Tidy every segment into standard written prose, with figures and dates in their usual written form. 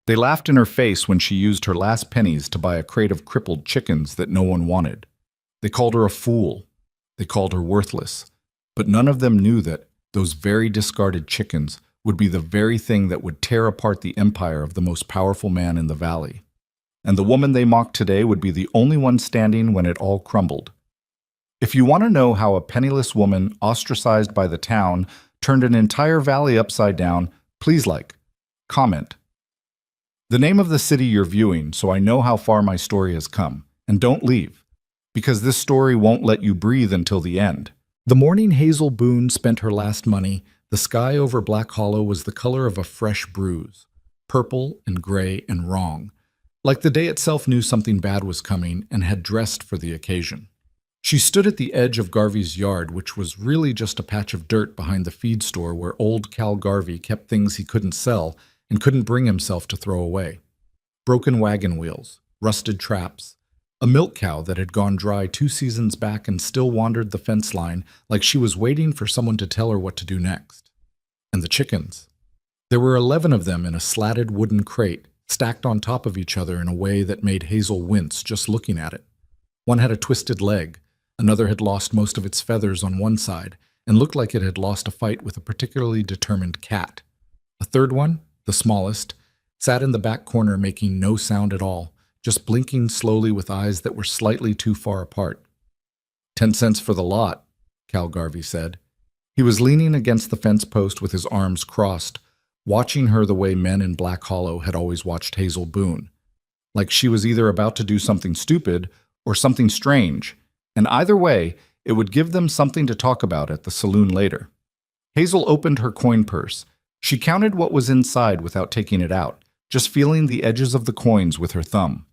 They laughed in her face when she used her last pennies to buy a crate of crippled chickens that no one wanted. They called her a fool. They called her worthless. But none of them knew that those very discarded chickens would be the very thing that would tear apart the empire of the most powerful man in the valley. And the woman they mocked today would be the only one standing when it all crumbled. If you want to know how a penniless woman, ostracized by the town, turned an entire valley upside down, please comment. The name of the city you're viewing, so I know how far my story has come. And don't leave, because this story won't let you breathe until the end. The morning Hazel Boone spent her last money, the sky over Black Hollow was the color of a fresh bruise, purple and gray and wrong, like the day itself knew something bad was coming and had dressed for the occasion. She stood at the edge of Garvey's yard, which was really just a patch of dirt behind the feed store where old Cal Garvey kept things he couldn't sell and couldn't bring himself to throw away. Broken wagon wheels, rusted traps, a milk cow that had gone dry 2 seasons back and still wandered the fence line like she was waiting for someone to tell her what to do next. And the chickens. There were 11 of them in a slatted wooden crate, stacked on top of each other in a way that made Hazel wince just looking at it. One had a twisted leg, another had lost most of its feathers on one side and looked like it had lost a fight with a particularly determined cat. A third one, the smallest, sat in the back corner making no sound at all, just blinking slowly with eyes that were slightly too far apart. 10 cents for the lot, Cal Garvey said. He was leaning against the fence post with his arms crossed, watching her the way men in Black Hollow had always watched Hazel Boone, like she was either about to do something stupid or something strange, and either way, it would give them something to talk about at the saloon later. Hazel opened her coin purse. She counted what was inside without taking it out, just feeling the edges of the coins with her thumb.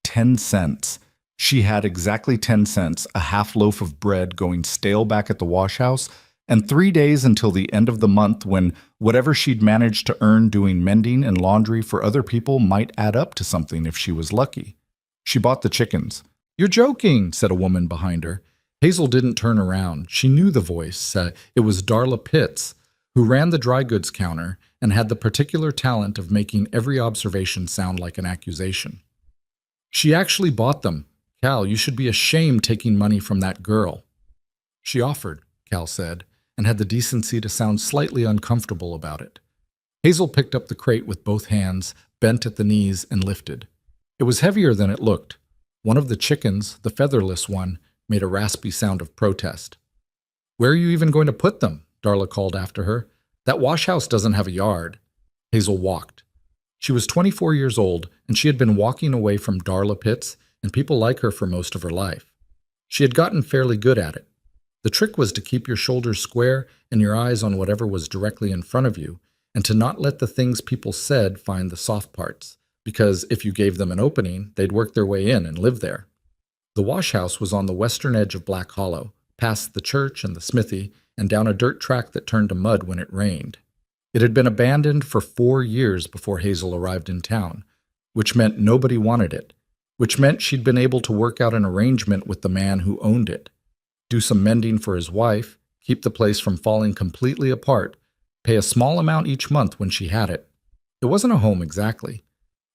10 cents. She had exactly 10 cents, a half loaf of bread going stale back at the wash house, and 3 days until the end of the month when whatever she'd managed to earn doing mending and laundry for other people might add up to something if she was lucky. She bought the chickens. "You're joking," said a woman behind her. Hazel didn't turn around. She knew the voice. It was Darla Pitts, who ran the dry goods counter and had the particular talent of making every observation sound like an accusation. "She actually bought them. Cal, you should be ashamed taking money from that girl." "She offered," Cal said, and had the decency to sound slightly uncomfortable about it. Hazel picked up the crate with both hands, bent at the knees, and lifted. It was heavier than it looked. One of the chickens, the featherless one, made a raspy sound of protest. "Where are you even going to put them?" Darla called after her. "That wash house doesn't have a yard." Hazel walked. She was 24 years old, and she had been walking away from Darla Pitts and people like her for most of her life. She had gotten fairly good at it. The trick was to keep your shoulders square and your eyes on whatever was directly in front of you, and to not let the things people said find the soft parts, because if you gave them an opening, they'd work their way in and live there. The wash house was on the western edge of Black Hollow, past the church and the smithy, and down a dirt track that turned to mud when it rained. It had been abandoned for 4 years before Hazel arrived in town, which meant nobody wanted it, which meant she'd been able to work out an arrangement with the man who owned it, do some mending for his wife, keep the place from falling completely apart, pay a small amount each month when she had it. It wasn't a home exactly,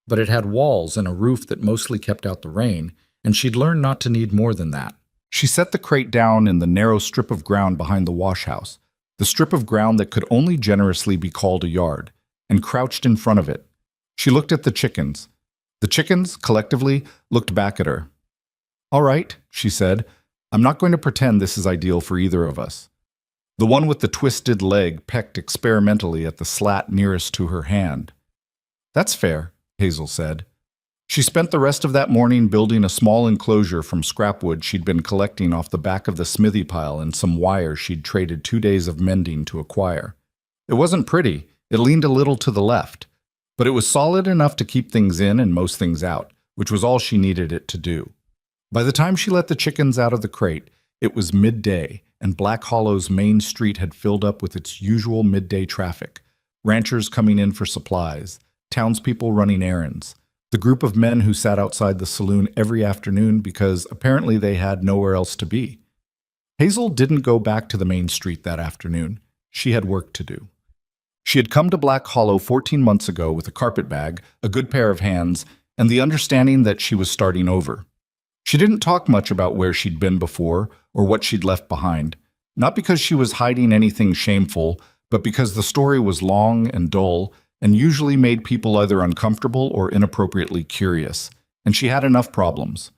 but it had walls and a roof that mostly kept out the rain, and she'd learned not to need more than that. She set the crate down in the narrow strip of ground behind the wash house, the strip of ground that could only generously be called a yard, and crouched in front of it. She looked at the chickens. The chickens, collectively, looked back at her. "All right," she said, "I'm not going to pretend this is ideal for either of us." The one with the twisted leg pecked experimentally at the slat nearest to her hand. "That's fair," Hazel said. She spent the rest of that morning building a small enclosure from scrap wood she'd been collecting off the back of the smithy pile and some wire she'd traded 2 days of mending to acquire. It wasn't pretty, it leaned a little to the left, but it was solid enough to keep things in and most things out, which was all she needed it to do. By the time she let the chickens out of the crate, it was midday, and Black Hollow's main street had filled up with its usual midday traffic, ranchers coming in for supplies, townspeople running errands, the group of men who sat outside the saloon every afternoon because apparently they had nowhere else to be. Hazel didn't go back to the main street that afternoon. She had work to do. She had come to Black Hollow 14 months ago with a carpet bag, a good pair of hands, and the understanding that she was starting over. She didn't talk much about where she'd been before or what she'd left behind, not because she was hiding anything shameful, but because the story was long and dull and usually made people either uncomfortable or inappropriately curious, and she had enough problems.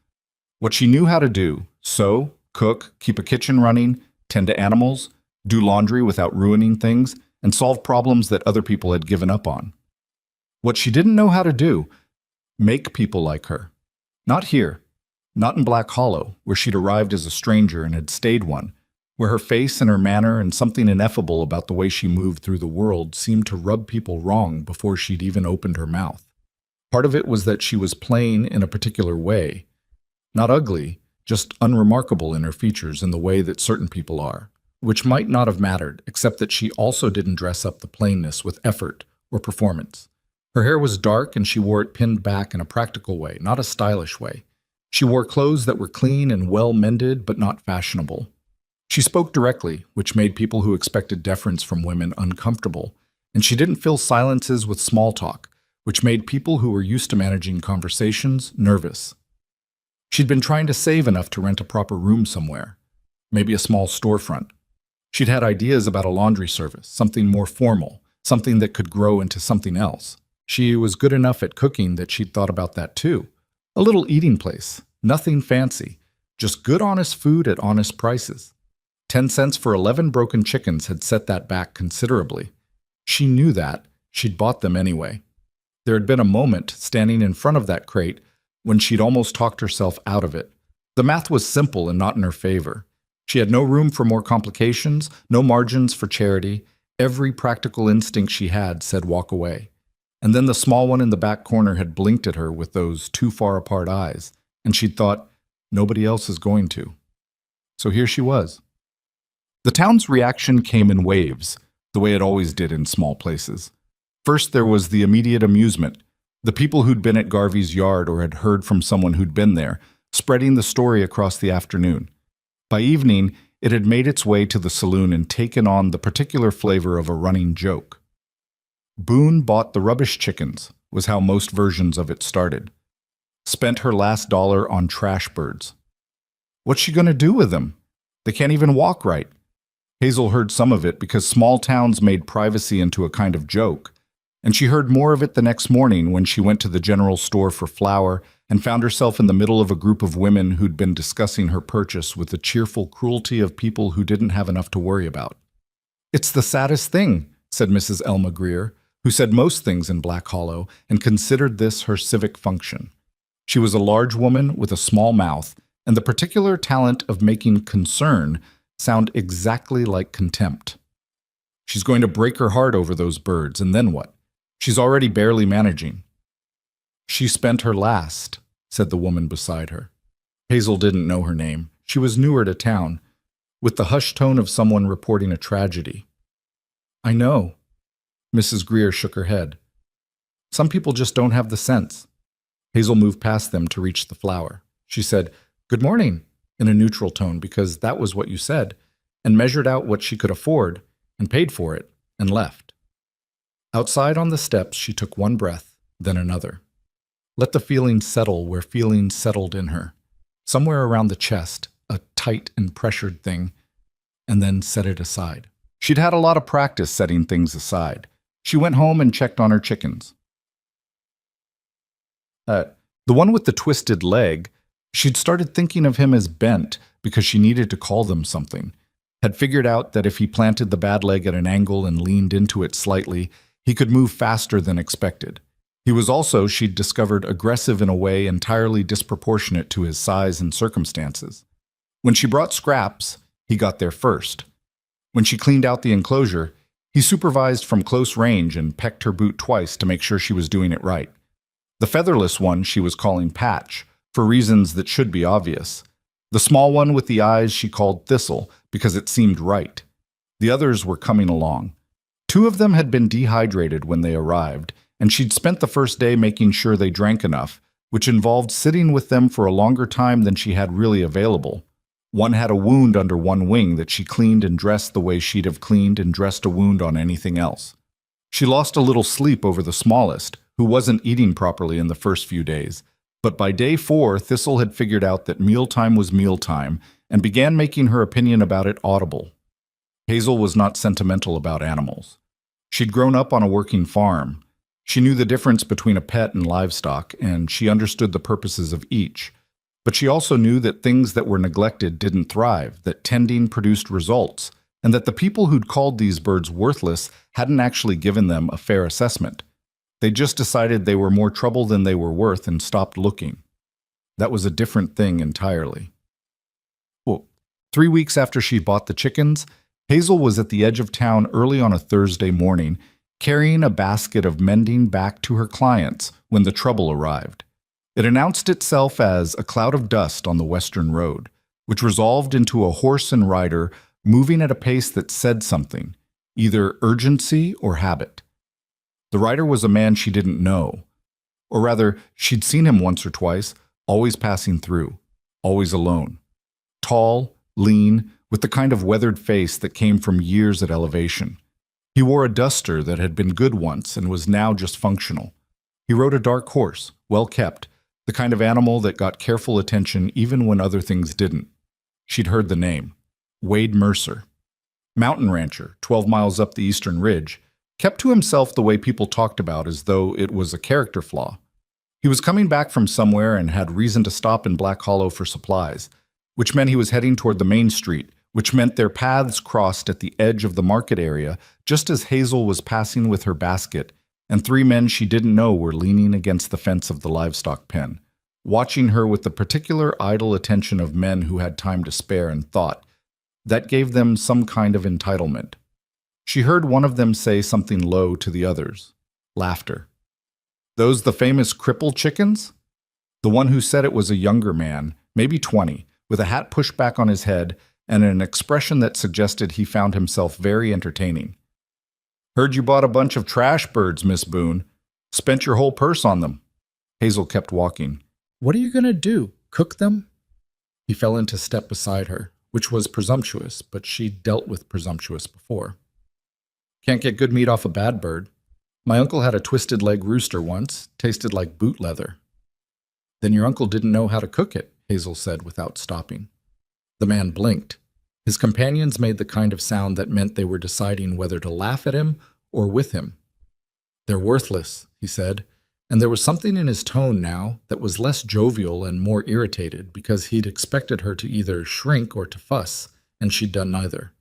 What she knew how to do: sew, cook, keep a kitchen running, tend to animals, do laundry without ruining things, and solve problems that other people had given up on. What she didn't know how to do: make people like her. Not here. Not in Black Hollow, where she'd arrived as a stranger and had stayed one, where her face and her manner and something ineffable about the way she moved through the world seemed to rub people wrong before she'd even opened her mouth. Part of it was that she was plain in a particular way. Not ugly, just unremarkable in her features in the way that certain people are, which might not have mattered, except that she also didn't dress up the plainness with effort or performance. Her hair was dark and she wore it pinned back in a practical way, not a stylish way. She wore clothes that were clean and well-mended, but not fashionable. She spoke directly, which made people who expected deference from women uncomfortable, and she didn't fill silences with small talk, which made people who were used to managing conversations nervous. She'd been trying to save enough to rent a proper room somewhere, maybe a small storefront. She'd had ideas about a laundry service, something more formal, something that could grow into something else. She was good enough at cooking that she'd thought about that too. A little eating place, nothing fancy, just good honest food at honest prices. 10 cents for 11 broken chickens had set that back considerably. She knew that. She'd bought them anyway. There had been a moment, standing in front of that crate, when she'd almost talked herself out of it. The math was simple and not in her favor. She had no room for more complications, no margins for charity. Every practical instinct she had said walk away. And then the small one in the back corner had blinked at her with those too far apart eyes, and she'd thought, nobody else is going to. So here she was. The town's reaction came in waves, the way it always did in small places. First, there was the immediate amusement, the people who'd been at Garvey's yard or had heard from someone who'd been there, spreading the story across the afternoon. By evening, it had made its way to the saloon and taken on the particular flavor of a running joke. Boone bought the rubbish chickens, was how most versions of it started. Spent her last dollar on trash birds. What's she going to do with them? They can't even walk right. Hazel heard some of it because small towns made privacy into a kind of joke, and she heard more of it the next morning when she went to the general store for flour and found herself in the middle of a group of women who'd been discussing her purchase with the cheerful cruelty of people who didn't have enough to worry about. "It's the saddest thing," said Mrs. Elma Greer, who said most things in Black Hollow and considered this her civic function. She was a large woman with a small mouth and the particular talent of making concern sound exactly like contempt. "She's going to break her heart over those birds, and then what? She's already barely managing." "She spent her last," said the woman beside her. Hazel didn't know her name. She was newer to town, with the hushed tone of someone reporting a tragedy. "I know." Mrs. Greer shook her head. "Some people just don't have the sense." Hazel moved past them to reach the flour. She said, "Good morning," in a neutral tone because that was what you said, and measured out what she could afford and paid for it and left. Outside on the steps, she took one breath, then another. Let the feeling settle where feelings settled in her, somewhere around the chest, a tight and pressured thing, and then set it aside. She'd had a lot of practice setting things aside. She went home and checked on her chickens. The one with the twisted leg, she'd started thinking of him as bent because she needed to call them something. Had figured out that if he planted the bad leg at an angle and leaned into it slightly, he could move faster than expected. He was also, she'd discovered, aggressive in a way entirely disproportionate to his size and circumstances. When she brought scraps, he got there first. When she cleaned out the enclosure, he supervised from close range and pecked her boot twice to make sure she was doing it right. The featherless one she was calling Patch, for reasons that should be obvious. The small one with the eyes she called Thistle, because it seemed right. The others were coming along. 2 of them had been dehydrated when they arrived, and she'd spent the first day making sure they drank enough, which involved sitting with them for a longer time than she had really available. One had a wound under one wing that she cleaned and dressed the way she'd have cleaned and dressed a wound on anything else. She lost a little sleep over the smallest, who wasn't eating properly in the first few days. But by day 4, Thistle had figured out that mealtime was mealtime and began making her opinion about it audible. Hazel was not sentimental about animals. She'd grown up on a working farm. She knew the difference between a pet and livestock, and she understood the purposes of each. But she also knew that things that were neglected didn't thrive, that tending produced results, and that the people who'd called these birds worthless hadn't actually given them a fair assessment. They just decided they were more trouble than they were worth and stopped looking. That was a different thing entirely. Well, 3 weeks after she bought the chickens, Hazel was at the edge of town early on a Thursday morning, carrying a basket of mending back to her clients when the trouble arrived. It announced itself as a cloud of dust on the western road, which resolved into a horse and rider moving at a pace that said something, either urgency or habit. The rider was a man she didn't know. Or rather, she'd seen him once or twice, always passing through, always alone. Tall, lean, with the kind of weathered face that came from years at elevation. He wore a duster that had been good once and was now just functional. He rode a dark horse, well kept, the kind of animal that got careful attention even when other things didn't. She'd heard the name. Wade Mercer. Mountain rancher, 12 miles up the eastern ridge, kept to himself the way people talked about as though it was a character flaw. He was coming back from somewhere and had reason to stop in Black Hollow for supplies, which meant he was heading toward the main street, which meant their paths crossed at the edge of the market area just as Hazel was passing with her basket, and 3 men she didn't know were leaning against the fence of the livestock pen, watching her with the particular idle attention of men who had time to spare and thought. That gave them some kind of entitlement. She heard one of them say something low to the others. Laughter. Those the famous cripple chickens? The one who said it was a younger man, maybe 20, with a hat pushed back on his head and an expression that suggested he found himself very entertaining. Heard you bought a bunch of trash birds, Miss Boone. Spent your whole purse on them. Hazel kept walking. What are you going to do? Cook them? He fell into step beside her, which was presumptuous, but she'd dealt with presumptuous before. Can't get good meat off a bad bird. My uncle had a twisted leg rooster once, tasted like boot leather. Then your uncle didn't know how to cook it, Hazel said without stopping. The man blinked. His companions made the kind of sound that meant they were deciding whether to laugh at him or with him. They're worthless, he said, and there was something in his tone now that was less jovial and more irritated because he'd expected her to either shrink or to fuss, and she'd done neither.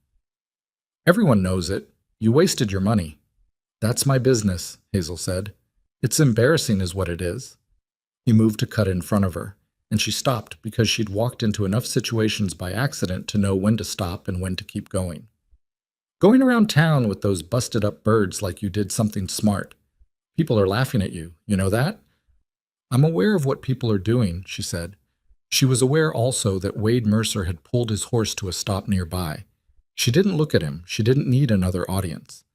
Everyone knows it. You wasted your money. That's my business, Hazel said. It's embarrassing is what it is. He moved to cut in front of her, and she stopped because she'd walked into enough situations by accident to know when to stop and when to keep going. Going around town with those busted-up birds like you did something smart. People are laughing at you, you know that? I'm aware of what people are doing, she said. She was aware also that Wade Mercer had pulled his horse to a stop nearby. She didn't look at him. She didn't need another audience.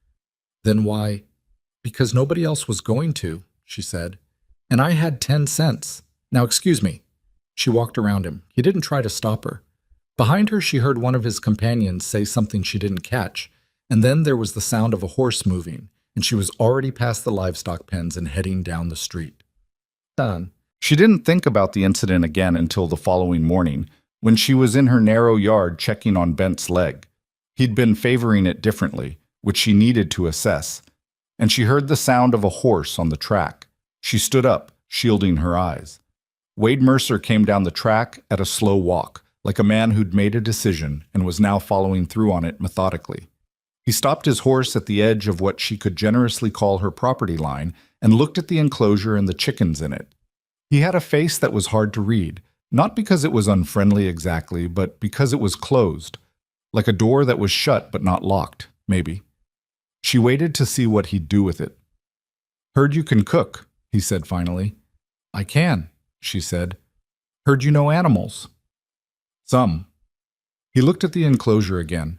Then why? Because nobody else was going to, she said. And I had 10 cents. Now excuse me. She walked around him. He didn't try to stop her. Behind her, she heard one of his companions say something she didn't catch, and then there was the sound of a horse moving, and she was already past the livestock pens and heading down the street. Done. She didn't think about the incident again until the following morning, when she was in her narrow yard checking on Bent's leg. He'd been favoring it differently, which she needed to assess, and she heard the sound of a horse on the track. She stood up, shielding her eyes. Wade Mercer came down the track at a slow walk, like a man who'd made a decision and was now following through on it methodically. He stopped his horse at the edge of what she could generously call her property line and looked at the enclosure and the chickens in it. He had a face that was hard to read, not because it was unfriendly exactly, but because it was closed, like a door that was shut but not locked, maybe. She waited to see what he'd do with it. Heard you can cook, he said finally. I can, she said. Heard you know animals. Some. He looked at the enclosure again,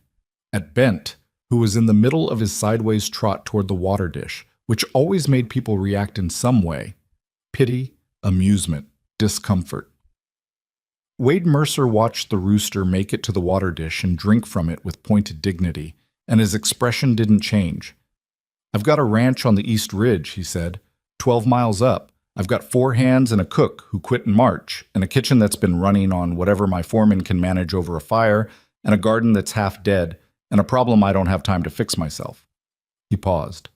at Bent, who was in the middle of his sideways trot toward the water dish, which always made people react in some way. Pity, amusement, discomfort. Wade Mercer watched the rooster make it to the water dish and drink from it with pointed dignity, and his expression didn't change. I've got a ranch on the East Ridge, he said, 12 miles up. I've got 4 hands and a cook who quit in March, and a kitchen that's been running on whatever my foreman can manage over a fire, and a garden that's half dead, and a problem I don't have time to fix myself. He paused.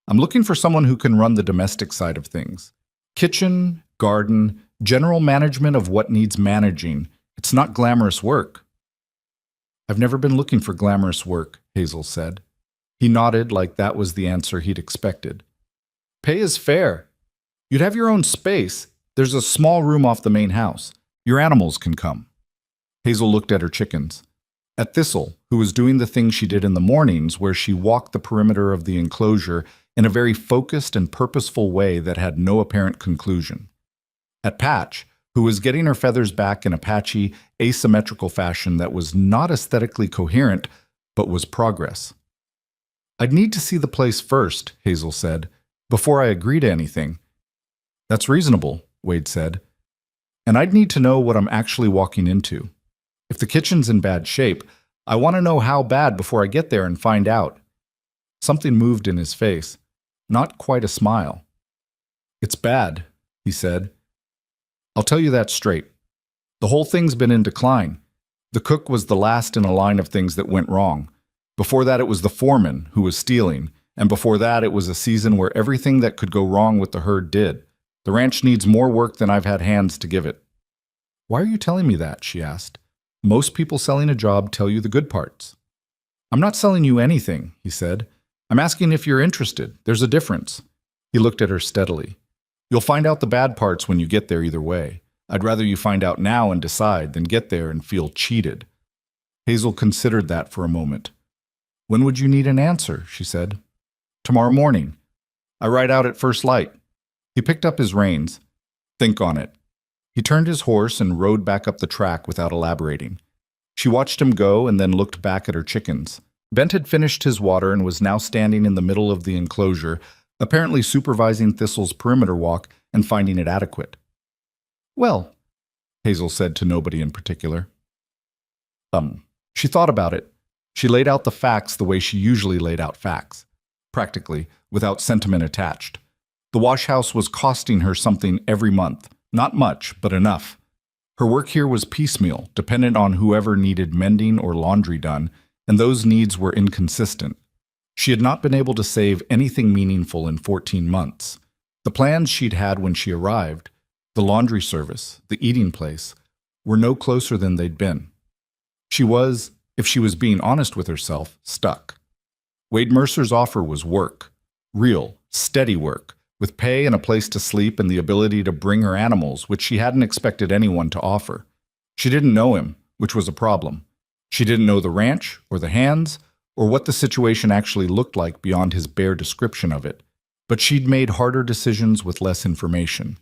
I'm looking for someone who can run the domestic side of things. Kitchen, garden, general management of what needs managing. It's not glamorous work. I've never been looking for glamorous work, Hazel said. He nodded like that was the answer he'd expected. Pay is fair. You'd have your own space. There's a small room off the main house. Your animals can come. Hazel looked at her chickens. At Thistle, who was doing the thing she did in the mornings where she walked the perimeter of the enclosure in a very focused and purposeful way that had no apparent conclusion. At Patch, who was getting her feathers back in a patchy, asymmetrical fashion that was not aesthetically coherent, but was progress. I'd need to see the place first, Hazel said, before I agree to anything. That's reasonable, Wade said. And I'd need to know what I'm actually walking into. If the kitchen's in bad shape, I want to know how bad before I get there and find out. Something moved in his face, not quite a smile. It's bad, he said. I'll tell you that straight. The whole thing's been in decline. The cook was the last in a line of things that went wrong. Before that, it was the foreman who was stealing, and before that, it was a season where everything that could go wrong with the herd did. The ranch needs more work than I've had hands to give it. Why are you telling me that? She asked. Most people selling a job tell you the good parts. I'm not selling you anything, he said. I'm asking if you're interested. There's a difference. He looked at her steadily. You'll find out the bad parts when you get there either way. I'd rather you find out now and decide than get there and feel cheated. Hazel considered that for a moment. When would you need an answer? She said. Tomorrow morning. I ride out at first light. He picked up his reins. Think on it. He turned his horse and rode back up the track without elaborating. She watched him go and then looked back at her chickens. Bent had finished his water and was now standing in the middle of the enclosure, apparently supervising Thistle's perimeter walk and finding it adequate. Well, Hazel said to nobody in particular. She thought about it. She laid out the facts the way she usually laid out facts, practically, without sentiment attached. The wash house was costing her something every month. Not much, but enough. Her work here was piecemeal, dependent on whoever needed mending or laundry done, and those needs were inconsistent. She had not been able to save anything meaningful in 14 months. The plans she'd had when she arrived, the laundry service, the eating place, were no closer than they'd been. She was, if she was being honest with herself, stuck. Wade Mercer's offer was work. Real, steady work, with pay and a place to sleep and the ability to bring her animals, which she hadn't expected anyone to offer. She didn't know him, which was a problem. She didn't know the ranch, or the hands, or what the situation actually looked like beyond his bare description of it. But she'd made harder decisions with less information.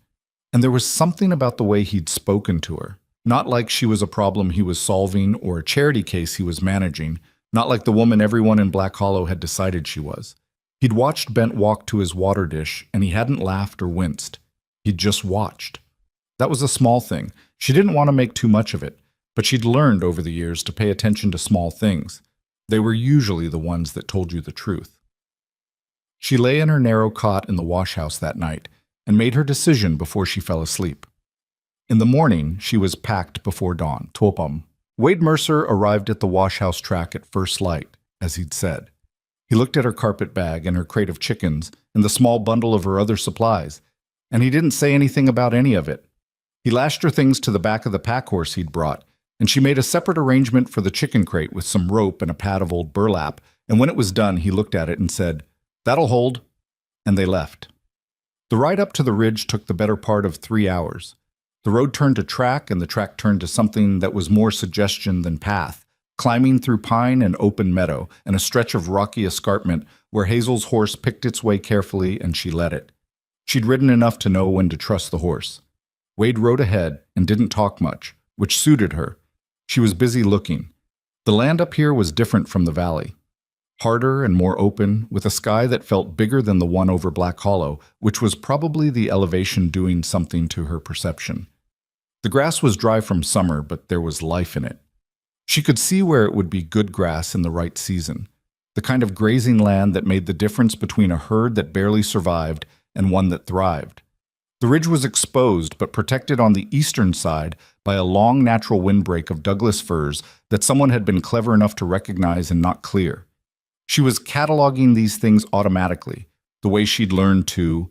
And there was something about the way he'd spoken to her. Not like she was a problem he was solving or a charity case he was managing, not like the woman everyone in Black Hollow had decided she was. He'd watched Bent walk to his water dish, and he hadn't laughed or winced. He'd just watched. That was a small thing. She didn't want to make too much of it, but she'd learned over the years to pay attention to small things. They were usually the ones that told you the truth. She lay in her narrow cot in the wash house that night and made her decision before she fell asleep. In the morning, she was packed before dawn. Topum. Wade Mercer arrived at the wash house track at first light, as he'd said. He looked at her carpet bag and her crate of chickens and the small bundle of her other supplies, and he didn't say anything about any of it. He lashed her things to the back of the pack horse he'd brought, and she made a separate arrangement for the chicken crate with some rope and a pad of old burlap, and when it was done, he looked at it and said, "That'll hold," and they left. The ride up to the ridge took the better part of 3 hours. The road turned to track, and the track turned to something that was more suggestion than path, climbing through pine and open meadow and a stretch of rocky escarpment where Hazel's horse picked its way carefully and she led it. She'd ridden enough to know when to trust the horse. Wade rode ahead and didn't talk much, which suited her. She was busy looking. The land up here was different from the valley. Harder and more open, with a sky that felt bigger than the one over Black Hollow, which was probably the elevation doing something to her perception. The grass was dry from summer, but there was life in it. She could see where it would be good grass in the right season. the kind of grazing land that made the difference between a herd that barely survived and one that thrived. The ridge was exposed but protected on the eastern side by a long natural windbreak of Douglas firs that someone had been clever enough to recognize and not clear. She was cataloging these things automatically, the way she'd learned to,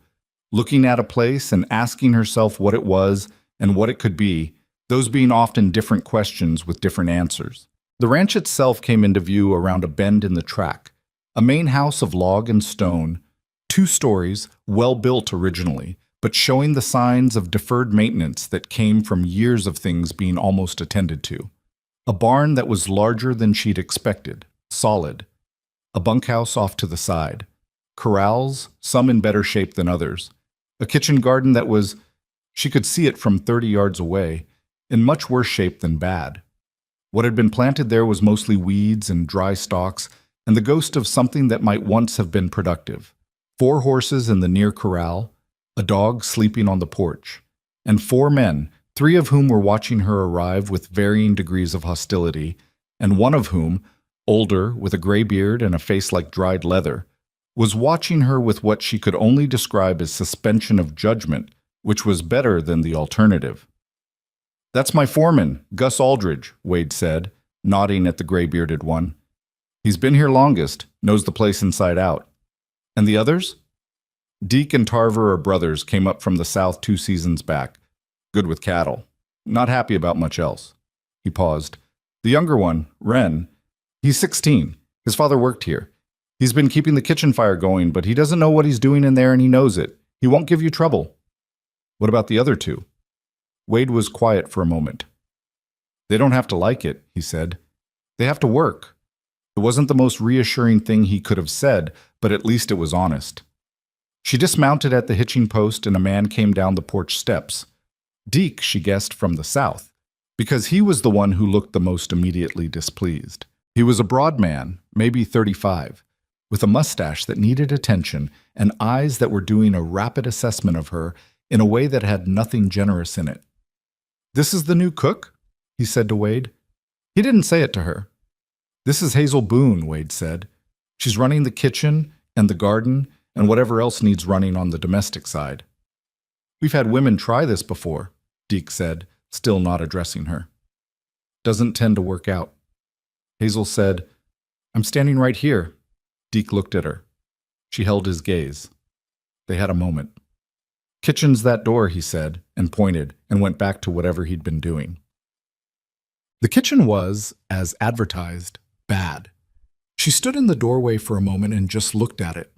looking at a place and asking herself what it was and what it could be, those being often different questions with different answers. The ranch itself came into view around a bend in the track, a main house of log and stone, 2 stories, well built originally, but showing the signs of deferred maintenance that came from years of things being almost attended to. A barn that was larger than she'd expected, solid. A bunkhouse off to the side. Corrals, some in better shape than others. A kitchen garden that was, she could see it from 30 yards away, in much worse shape than bad. What had been planted there was mostly weeds and dry stalks, and the ghost of something that might once have been productive. 4 horses in the near corral, a dog sleeping on the porch, and 4 men, 3 of whom were watching her arrive with varying degrees of hostility, and one of whom, older, with a gray beard and a face like dried leather, was watching her with what she could only describe as suspension of judgment, which was better than the alternative. "That's my foreman, Gus Aldridge," Wade said, nodding at the gray-bearded one. "He's been here longest, knows the place inside out." "And the others?" "Deke and Tarver are brothers, came up from the south 2 seasons back. Good with cattle. Not happy about much else." He paused. "The younger one, Ren, he's 16. His father worked here. He's been keeping the kitchen fire going, but he doesn't know what he's doing in there and he knows it. He won't give you trouble." "What about the other 2? Wade was quiet for a moment. "They don't have to like it," he said. "They have to work." It wasn't the most reassuring thing he could have said, but at least it was honest. She dismounted at the hitching post and a man came down the porch steps. Deke, she guessed, from the south, because he was the one who looked the most immediately displeased. He was a broad man, maybe 35, with a mustache that needed attention and eyes that were doing a rapid assessment of her in a way that had nothing generous in it. "This is the new cook?" he said to Wade. He didn't say it to her. "This is Hazel Boone," Wade said. "She's running the kitchen and the garden and whatever else needs running on the domestic side." "We've had women try this before," Deke said, still not addressing her. "Doesn't tend to work out." Hazel said, "I'm standing right here." Deke looked at her. She held his gaze. They had a moment. "Kitchen's that door," he said, and pointed, and went back to whatever he'd been doing. The kitchen was, as advertised, bad. She stood in the doorway for a moment and just looked at it.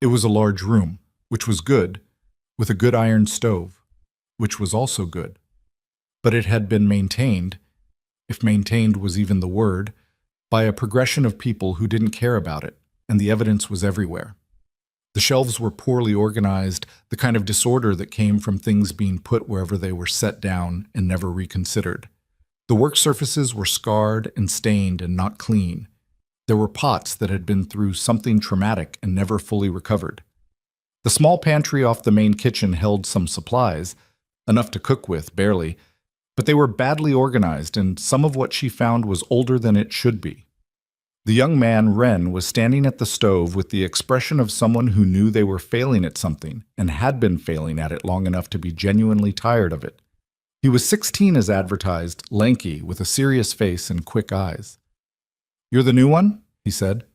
It was a large room, which was good, with a good iron stove, which was also good. But it had been maintained, if maintained was even the word, by a progression of people who didn't care about it, and the evidence was everywhere. The shelves were poorly organized, the kind of disorder that came from things being put wherever they were set down and never reconsidered. The work surfaces were scarred and stained and not clean. There were pots that had been through something traumatic and never fully recovered. The small pantry off the main kitchen held some supplies, enough to cook with, barely, but they were badly organized and some of what she found was older than it should be. The young man, Ren, was standing at the stove with the expression of someone who knew they were failing at something and had been failing at it long enough to be genuinely tired of it. He was 16 as advertised, lanky, with a serious face and quick eyes. "You're the new one?" he said.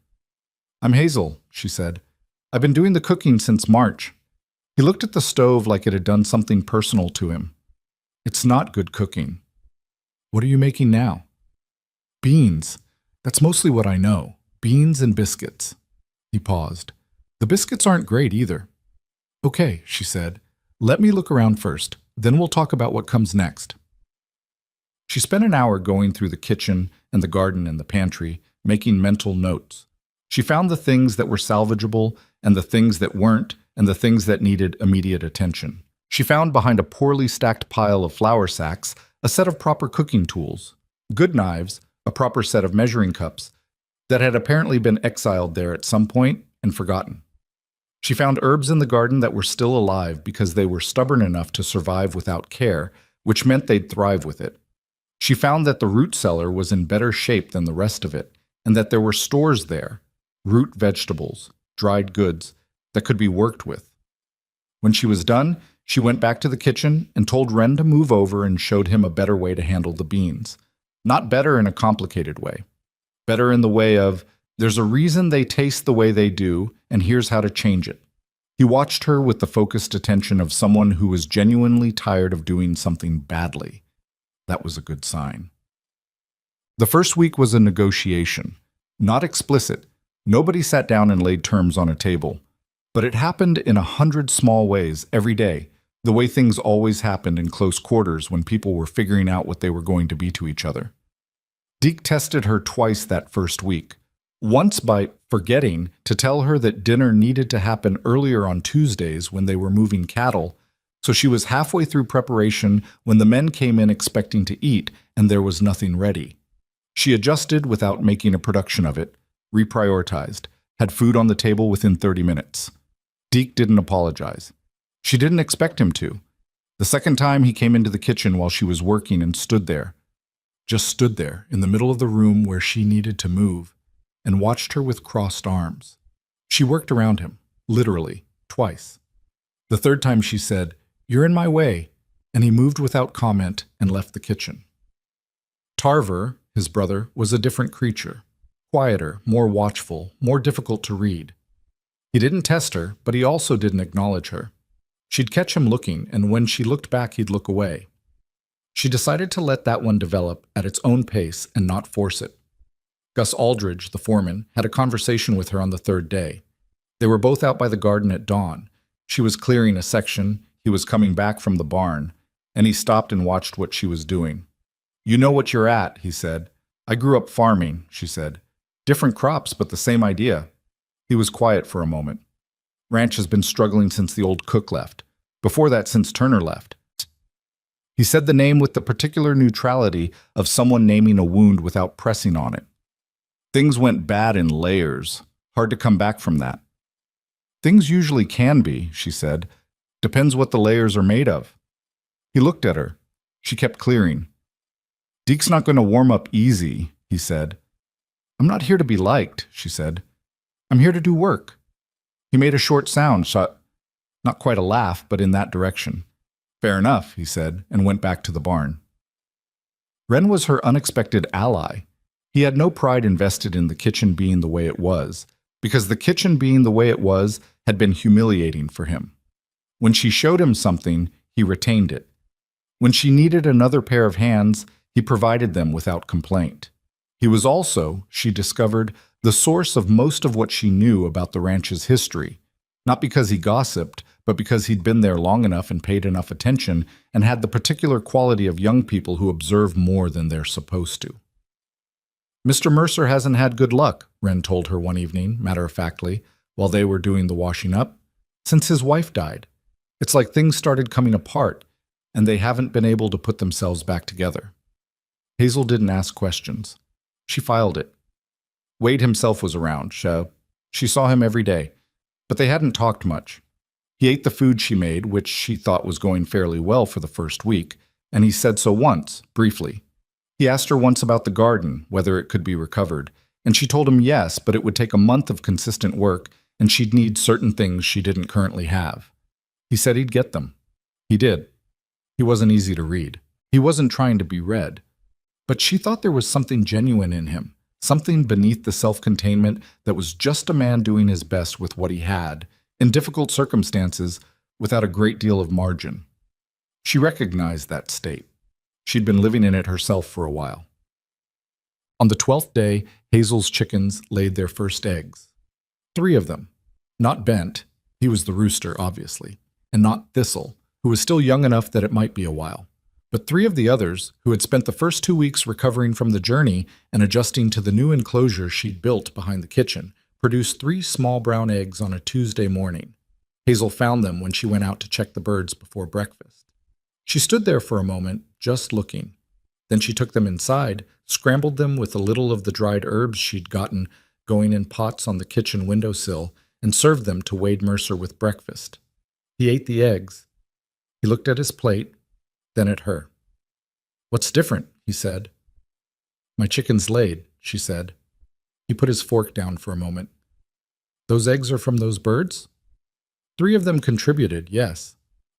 "I'm Hazel," she said. "I've been doing the cooking since March." He looked at the stove like it had done something personal to him. "It's not good cooking." "What are you making now?" "Beans. That's mostly what I know. Beans and biscuits." He paused. "The biscuits aren't great either." "Okay," she said. "Let me look around first. Then we'll talk about what comes next." She spent an hour going through the kitchen and the garden and the pantry, making mental notes. She found the things that were salvageable and the things that weren't and the things that needed immediate attention. She found behind a poorly stacked pile of flour sacks a set of proper cooking tools, good knives, a proper set of measuring cups that had apparently been exiled there at some point and forgotten. She found herbs in the garden that were still alive because they were stubborn enough to survive without care, which meant they'd thrive with it. She found that the root cellar was in better shape than the rest of it, and that there were stores there, root vegetables, dried goods that could be worked with. When she was done, she went back to the kitchen and told Wren to move over and showed him a better way to handle the beans. Not better in a complicated way. Better in the way of, there's a reason they taste the way they do, and here's how to change it. He watched her with the focused attention of someone who was genuinely tired of doing something badly. That was a good sign. The first week was a negotiation. Not explicit. Nobody sat down and laid terms on a table. But it happened in 100 small ways every day, the way things always happened in close quarters when people were figuring out what they were going to be to each other. Deke tested her twice that first week. Once by forgetting to tell her that dinner needed to happen earlier on Tuesdays when they were moving cattle, so she was halfway through preparation when the men came in expecting to eat and there was nothing ready. She adjusted without making a production of it, reprioritized, had food on the table within 30 minutes. Deke didn't apologize. She didn't expect him to. The second time he came into the kitchen while she was working and stood there, just stood there in the middle of the room where she needed to move, and watched her with crossed arms. She worked around him, literally, twice. The third time she said, "You're in my way," and he moved without comment and left the kitchen. Tarver, his brother, was a different creature. Quieter, more watchful, more difficult to read. He didn't test her, but he also didn't acknowledge her. She'd catch him looking, and when she looked back, he'd look away. She decided to let that one develop at its own pace and not force it. Gus Aldridge, the foreman, had a conversation with her on the third day. They were both out by the garden at dawn. She was clearing a section, he was coming back from the barn, and he stopped and watched what she was doing. "You know what you're at," he said. "I grew up farming," she said. "Different crops, but the same idea." He was quiet for a moment. "Ranch has been struggling since the old cook left. Before that, since Turner left." He said the name with the particular neutrality of someone naming a wound without pressing on it. Things went bad in layers. Hard to come back from that. "Things usually can be," she said. "Depends what the layers are made of." He looked at her. She kept clearing. "Deke's not going to warm up easy," he said. "I'm not here to be liked," she said. "I'm here to do work." He made a short sound, not quite a laugh, but in that direction. "Fair enough," he said, and went back to the barn. Wren was her unexpected ally. He had no pride invested in the kitchen being the way it was, because the kitchen being the way it was had been humiliating for him. When she showed him something, he retained it. When she needed another pair of hands, he provided them without complaint. He was also, she discovered, the source of most of what she knew about the ranch's history, not because he gossiped, but because he'd been there long enough and paid enough attention and had the particular quality of young people who observe more than they're supposed to. "Mr. Mercer hasn't had good luck," Wren told her one evening, matter-of-factly, while they were doing the washing up, "since his wife died. It's like things started coming apart, and they haven't been able to put themselves back together." Hazel didn't ask questions. She filed it. Wade himself was around. She saw him every day, but they hadn't talked much. He ate the food she made, which she thought was going fairly well for the first week, and he said so once, briefly. He asked her once about the garden, whether it could be recovered, and she told him yes, but it would take a month of consistent work, and she'd need certain things she didn't currently have. He said he'd get them. He did. He wasn't easy to read. He wasn't trying to be read. But she thought there was something genuine in him, something beneath the self-containment that was just a man doing his best with what he had, in difficult circumstances, without a great deal of margin. She recognized that state. She'd been living in it herself for a while. On the 12th day, Hazel's chickens laid their first eggs. 3 of them. Not Bent, he was the rooster, obviously, and not Thistle, who was still young enough that it might be a while. But 3 of the others, who had spent the first 2 weeks recovering from the journey and adjusting to the new enclosure she'd built behind the kitchen, produced 3 small brown eggs on a Tuesday morning. Hazel found them when she went out to check the birds before breakfast. She stood there for a moment, just looking. Then she took them inside, scrambled them with a little of the dried herbs she'd gotten going in pots on the kitchen windowsill, and served them to Wade Mercer with breakfast. He ate the eggs. He looked at his plate, then at her. "What's different?" he said. "My chicken's laid," she said. He put his fork down for a moment. Those eggs are from those birds? 3 of them contributed, yes.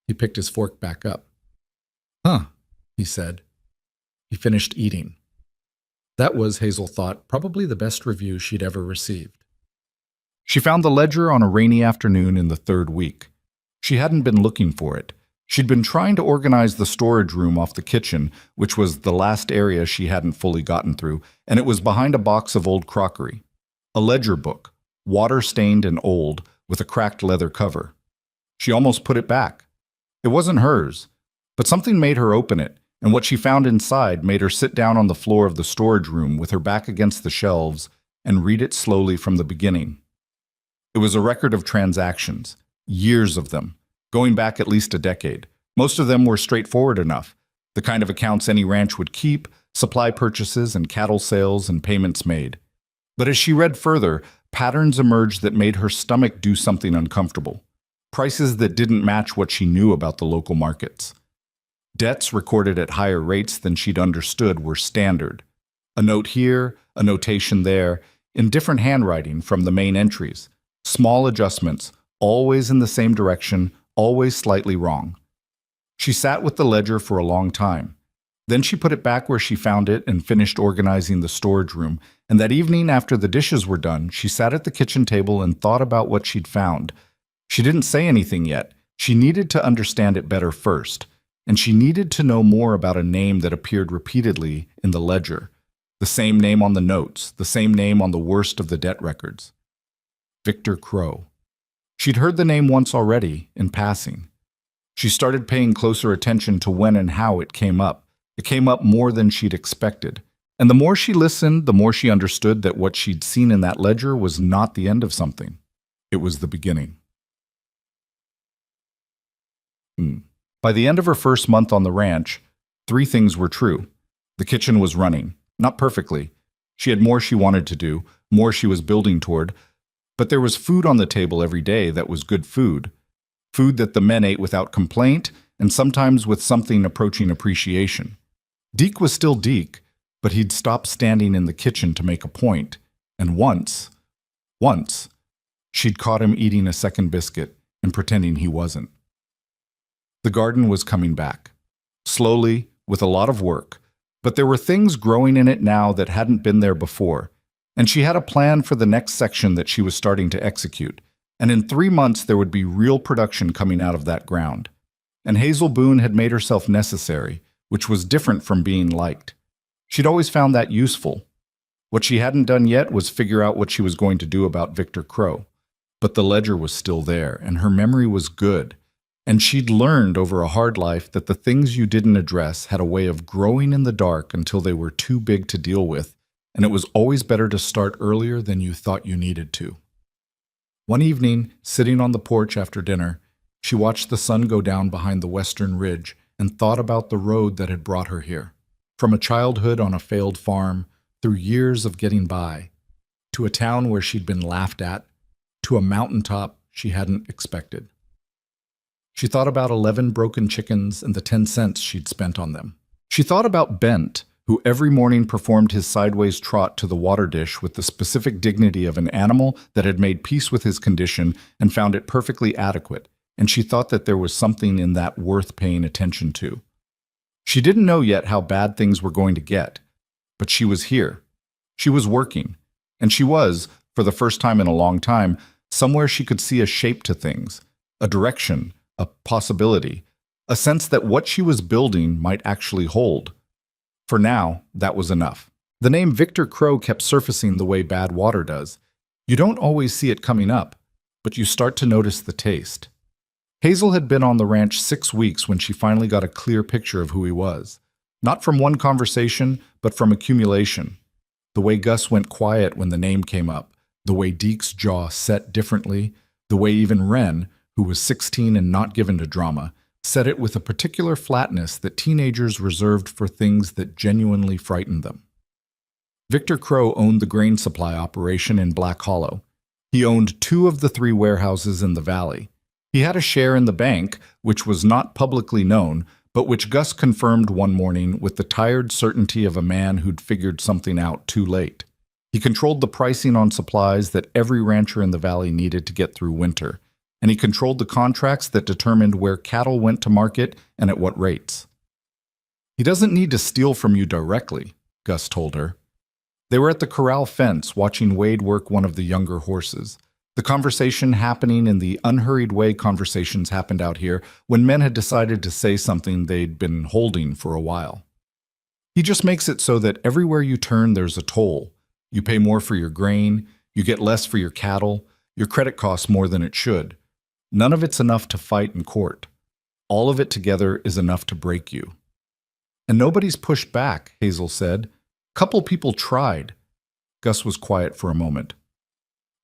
He picked his fork back up. Huh, he said. He finished eating. That was, Hazel thought, probably the best review she'd ever received. She found the ledger on a rainy afternoon in the 3rd week. She hadn't been looking for it. She'd been trying to organize the storage room off the kitchen, which was the last area she hadn't fully gotten through, and it was behind a box of old crockery. A ledger book, water-stained and old, with a cracked leather cover. She almost put it back. It wasn't hers, but something made her open it, and what she found inside made her sit down on the floor of the storage room with her back against the shelves and read it slowly from the beginning. It was a record of transactions, years of them, going back at least a decade. Most of them were straightforward enough, the kind of accounts any ranch would keep, supply purchases and cattle sales and payments made. But as she read further, patterns emerged that made her stomach do something uncomfortable. Prices that didn't match what she knew about the local markets. Debts recorded at higher rates than she'd understood were standard. A note here, a notation there, in different handwriting from the main entries. Small adjustments, always in the same direction, always slightly wrong. She sat with the ledger for a long time. Then she put it back where she found it and finished organizing the storage room. And that evening, after the dishes were done, she sat at the kitchen table and thought about what she'd found. She didn't say anything yet. She needed to understand it better first. And she needed to know more about a name that appeared repeatedly in the ledger. The same name on the notes, the same name on the worst of the debt records. Victor Crow. She'd heard the name once already, in passing. She started paying closer attention to when and how it came up. It came up more than she'd expected. And the more she listened, the more she understood that what she'd seen in that ledger was not the end of something. It was the beginning. By the end of her first month on the ranch, 3 things were true. The kitchen was running, not perfectly. She had more she wanted to do, more she was building toward, but there was food on the table every day that was good food. Food that the men ate without complaint, and sometimes with something approaching appreciation. Deke was still Deke, but he'd stopped standing in the kitchen to make a point, and once, she'd caught him eating a second biscuit and pretending he wasn't. The garden was coming back. Slowly, with a lot of work, but there were things growing in it now that hadn't been there before, and she had a plan for the next section that she was starting to execute, and in 3 months there would be real production coming out of that ground. And Hazel Boone had made herself necessary, which was different from being liked. She'd always found that useful. What she hadn't done yet was figure out what she was going to do about Victor Crow. But the ledger was still there, and her memory was good. And she'd learned over a hard life that the things you didn't address had a way of growing in the dark until they were too big to deal with, and it was always better to start earlier than you thought you needed to. One evening, sitting on the porch after dinner, she watched the sun go down behind the western ridge and thought about the road that had brought her here. From a childhood on a failed farm, through years of getting by, to a town where she'd been laughed at, to a mountaintop she hadn't expected. She thought about 11 broken chickens and the 10 cents she'd spent on them. She thought about Bent, who every morning performed his sideways trot to the water dish with the specific dignity of an animal that had made peace with his condition and found it perfectly adequate, and she thought that there was something in that worth paying attention to. She didn't know yet how bad things were going to get, but she was here. She was working, and she was, for the first time in a long time, somewhere she could see a shape to things, a direction, a possibility, a sense that what she was building might actually hold. For now, that was enough. The name Victor Crow kept surfacing the way bad water does. You don't always see it coming up, but you start to notice the taste. Hazel had been on the ranch 6 weeks when she finally got a clear picture of who he was. Not from one conversation, but from accumulation. The way Gus went quiet when the name came up, the way Deke's jaw set differently, the way even Wren, who was 16 and not given to drama, said it with a particular flatness that teenagers reserved for things that genuinely frightened them. Victor Crow owned the grain supply operation in Black Hollow. He owned 2 of the 3 warehouses in the valley. He had a share in the bank, which was not publicly known, but which Gus confirmed one morning with the tired certainty of a man who'd figured something out too late. He controlled the pricing on supplies that every rancher in the valley needed to get through winter, and he controlled the contracts that determined where cattle went to market and at what rates. He doesn't need to steal from you directly, Gus told her. They were at the corral fence watching Wade work one of the younger horses. The conversation happening in the unhurried way conversations happened out here when men had decided to say something they'd been holding for a while. He just makes it so that everywhere you turn there's a toll. You pay more for your grain, you get less for your cattle, your credit costs more than it should. None of it's enough to fight in court. All of it together is enough to break you. And nobody's pushed back, Hazel said. Couple people tried. Gus was quiet for a moment.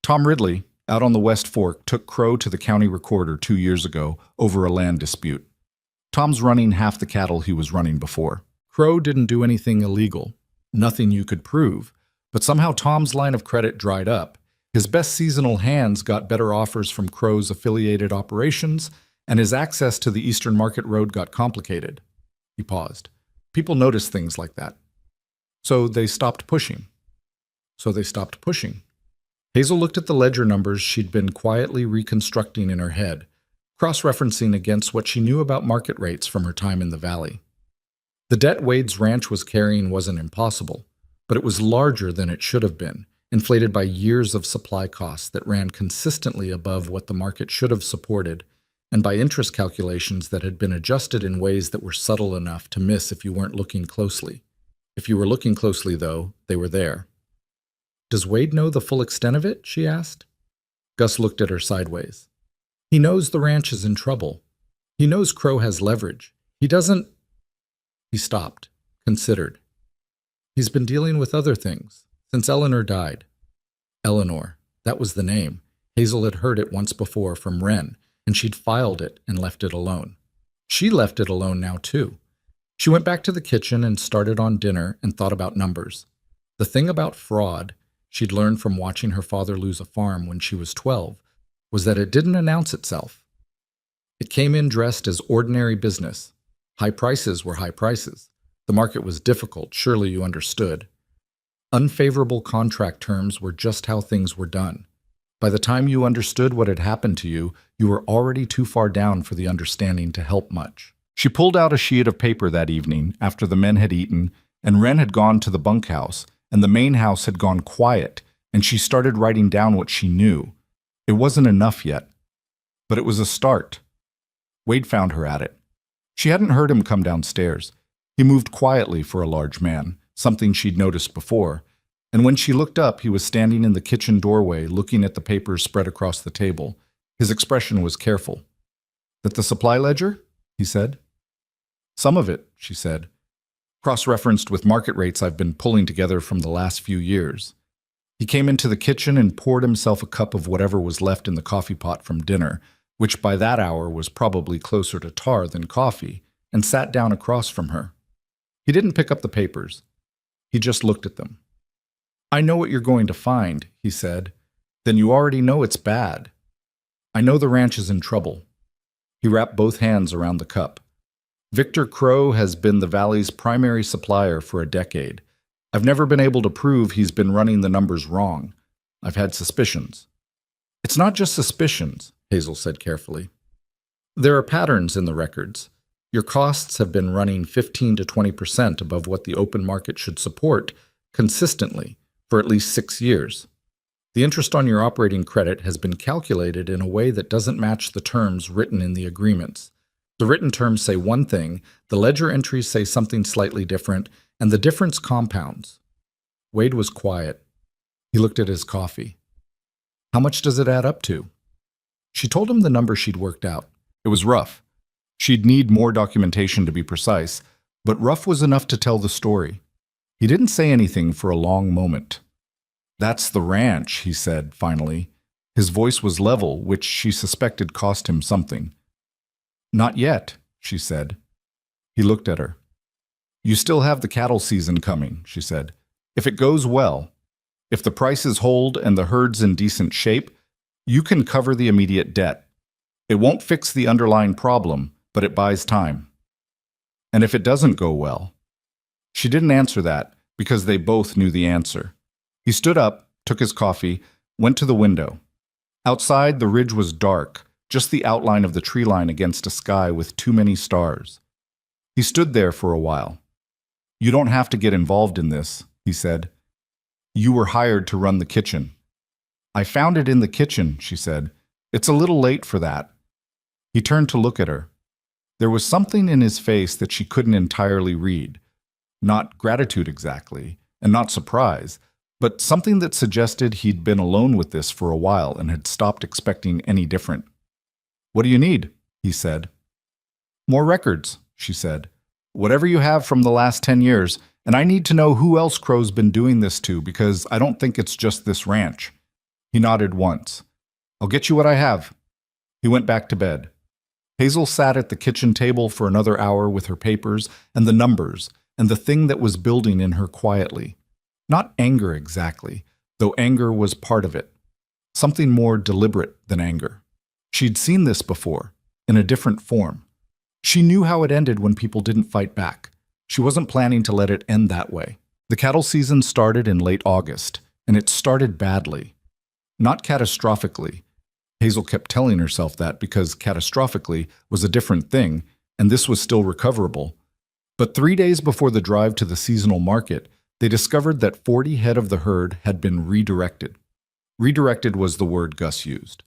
Tom Ridley, out on the West Fork, took Crow to the county recorder 2 years ago over a land dispute. Tom's running half the cattle he was running before. Crow didn't do anything illegal, nothing you could prove, but somehow Tom's line of credit dried up. His best seasonal hands got better offers from Crow's affiliated operations, and his access to the Eastern Market Road got complicated. He paused. People notice things like that. So they stopped pushing. Hazel looked at the ledger numbers she'd been quietly reconstructing in her head, cross-referencing against what she knew about market rates from her time in the valley. The debt Wade's ranch was carrying wasn't impossible, but it was larger than it should have been, inflated by years of supply costs that ran consistently above what the market should have supported, and by interest calculations that had been adjusted in ways that were subtle enough to miss if you weren't looking closely. If you were looking closely, though, they were there. "Does Wade know the full extent of it?" she asked. Gus looked at her sideways. "He knows the ranch is in trouble. He knows Crow has leverage. He doesn't—" He stopped, considered. "He's been dealing with other things, since Eleanor died." Eleanor, that was the name. Hazel had heard it once before from Wren, and she'd filed it and left it alone. She left it alone now, too. She went back to the kitchen and started on dinner and thought about numbers. The thing about fraud, she'd learned from watching her father lose a farm when she was 12, was that it didn't announce itself. It came in dressed as ordinary business. High prices were high prices. The market was difficult, surely you understood. Unfavorable contract terms were just how things were done. By the time you understood what had happened to you, you were already too far down for the understanding to help much. She pulled out a sheet of paper that evening after the men had eaten, and Wren had gone to the bunkhouse, and the main house had gone quiet, and she started writing down what she knew. It wasn't enough yet, but it was a start. Wade found her at it. She hadn't heard him come downstairs. He moved quietly for a large man, something she'd noticed before, and when she looked up, he was standing in the kitchen doorway looking at the papers spread across the table. His expression was careful. "That the supply ledger?" he said. "Some of it," she said, cross-referenced with market rates I've been pulling together from the last few years. He came into the kitchen and poured himself a cup of whatever was left in the coffee pot from dinner, which by that hour was probably closer to tar than coffee, and sat down across from her. He didn't pick up the papers. He just looked at them. "I know what you're going to find," he said. "Then you already know it's bad. I know the ranch is in trouble." He wrapped both hands around the cup. "Victor Crow has been the valley's primary supplier for a decade. I've never been able to prove he's been running the numbers wrong. I've had suspicions." "It's not just suspicions," Hazel said carefully. "There are patterns in the records. Your costs have been running 15 to 20% above what the open market should support consistently for at least 6 years. The interest on your operating credit has been calculated in a way that doesn't match the terms written in the agreements. The written terms say one thing, the ledger entries say something slightly different, and the difference compounds." Wade was quiet. He looked at his coffee. "How much does it add up to?" She told him the number she'd worked out. It was rough. She'd need more documentation to be precise, but rough was enough to tell the story. He didn't say anything for a long moment. "That's the ranch," he said, finally. His voice was level, which she suspected cost him something. "Not yet," she said. He looked at her. "You still have the cattle season coming," she said. "If it goes well, if the prices hold and the herd's in decent shape, you can cover the immediate debt. It won't fix the underlying problem, but it buys time. And if it doesn't go well—" She didn't answer that because they both knew the answer. He stood up, took his coffee, went to the window. Outside, the ridge was dark, just the outline of the tree line against a sky with too many stars. He stood there for a while. "You don't have to get involved in this," he said. "You were hired to run the kitchen." "I found it in the kitchen," she said. "It's a little late for that." He turned to look at her. There was something in his face that she couldn't entirely read. Not gratitude exactly, and not surprise, but something that suggested he'd been alone with this for a while and had stopped expecting any different. "What do you need?" he said. "More records," she said. "Whatever you have from the last 10 years, and I need to know who else Crow's been doing this to, because I don't think it's just this ranch." He nodded once. "I'll get you what I have." He went back to bed. Hazel sat at the kitchen table for another hour with her papers and the numbers and the thing that was building in her quietly. Not anger exactly, though anger was part of it. Something more deliberate than anger. She'd seen this before, in a different form. She knew how it ended when people didn't fight back. She wasn't planning to let it end that way. The cattle season started in late August, and it started badly. Not catastrophically. Hazel kept telling herself that because catastrophically was a different thing, and this was still recoverable. But 3 days before the drive to the seasonal market, they discovered that 40 head of the herd had been redirected. Redirected was the word Gus used.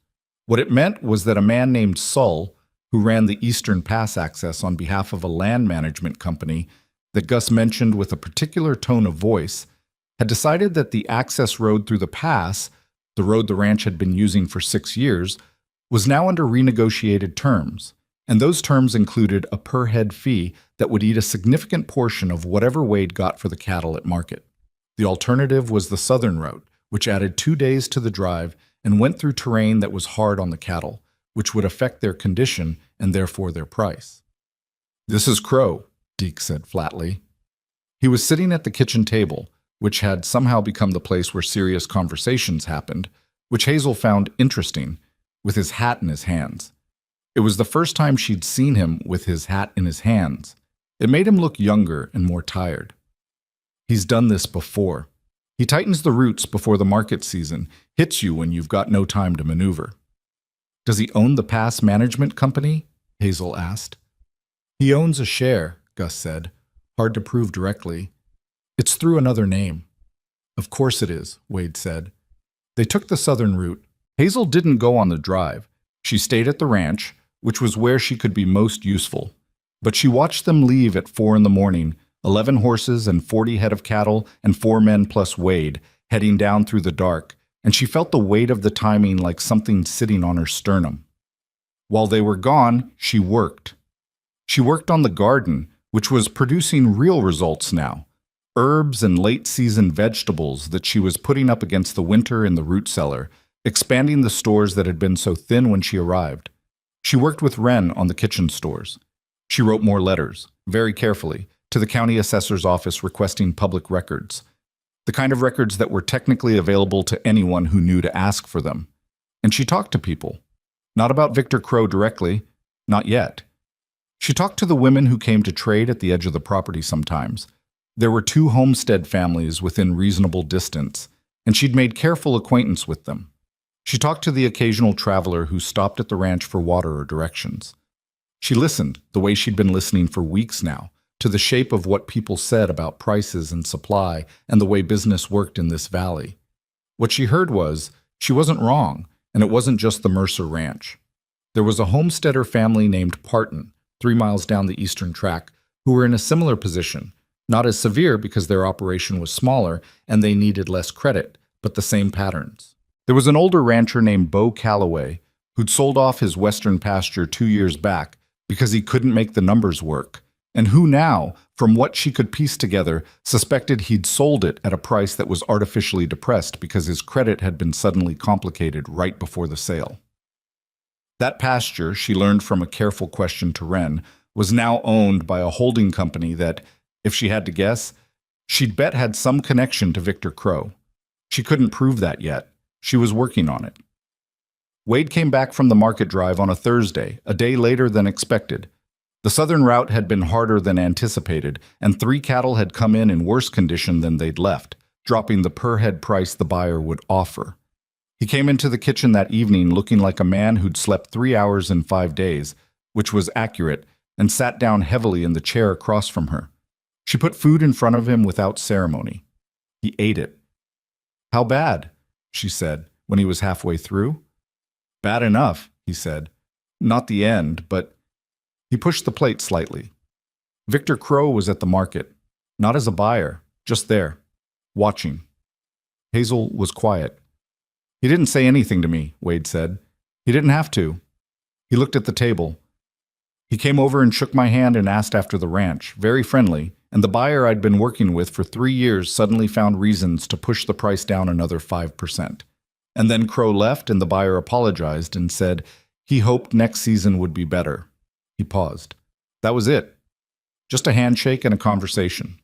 What it meant was that a man named Sull, who ran the Eastern Pass access on behalf of a land management company that Gus mentioned with a particular tone of voice, had decided that the access road through the pass, the road the ranch had been using for 6 years, was now under renegotiated terms, and those terms included a per-head fee that would eat a significant portion of whatever Wade got for the cattle at market. The alternative was the southern route, which added 2 days to the drive and went through terrain that was hard on the cattle, which would affect their condition and therefore their price. "This is Crow," Deke said flatly. He was sitting at the kitchen table, which had somehow become the place where serious conversations happened, which Hazel found interesting, with his hat in his hands. It was the first time she'd seen him with his hat in his hands. It made him look younger and more tired. He's done this before. He tightens the roots before the market season, hits you when you've got no time to maneuver. "Does he own the pass management company?" Hazel asked. "He owns a share," Gus said. "Hard to prove directly. It's through another name." "Of course it is," Wade said. They took the southern route. Hazel didn't go on the drive. She stayed at the ranch, which was where she could be most useful. But she watched them leave at 4 in the morning, 11 horses and 40 head of cattle and 4 men plus Wade, heading down through the dark, and she felt the weight of the timing like something sitting on her sternum. While they were gone, she worked. She worked on the garden, which was producing real results now. Herbs and late-season vegetables that she was putting up against the winter in the root cellar, expanding the stores that had been so thin when she arrived. She worked with Wren on the kitchen stores. She wrote more letters, very carefully, to the county assessor's office requesting public records. The kind of records that were technically available to anyone who knew to ask for them. And she talked to people. Not about Victor Crow directly, not yet. She talked to the women who came to trade at the edge of the property sometimes. There were 2 homestead families within reasonable distance, and she'd made careful acquaintance with them. She talked to the occasional traveler who stopped at the ranch for water or directions. She listened, the way she'd been listening for weeks now, to the shape of what people said about prices and supply and the way business worked in this valley. What she heard was, she wasn't wrong, and it wasn't just the Mercer Ranch. There was a homesteader family named Parton, 3 miles down the eastern track, who were in a similar position, not as severe because their operation was smaller and they needed less credit, but the same patterns. There was an older rancher named Bo Calloway who'd sold off his western pasture 2 years back because he couldn't make the numbers work, and who now, from what she could piece together, suspected he'd sold it at a price that was artificially depressed because his credit had been suddenly complicated right before the sale. That pasture, she learned from a careful question to Wren, was now owned by a holding company that, if she had to guess, she'd bet had some connection to Victor Crow. She couldn't prove that yet. She was working on it. Wade came back from the market drive on a Thursday, a day later than expected. The southern route had been harder than anticipated, and 3 cattle had come in worse condition than they'd left, dropping the per-head price the buyer would offer. He came into the kitchen that evening looking like a man who'd slept 3 hours in 5 days, which was accurate, and sat down heavily in the chair across from her. She put food in front of him without ceremony. He ate it. "How bad?" she said, when he was halfway through. "Bad enough," he said. "Not the end, but—" He pushed the plate slightly. Victor Crow was at the market, not as a buyer, just there, watching. Hazel was quiet. "He didn't say anything to me," Wade said. "He didn't have to." He looked at the table. He came over and shook my hand and asked after the ranch, very friendly, and the buyer I'd been working with for 3 years suddenly found reasons to push the price down another 5%. And then Crow left and the buyer apologized and said he hoped next season would be better. He paused. That was it. Just a handshake and a conversation.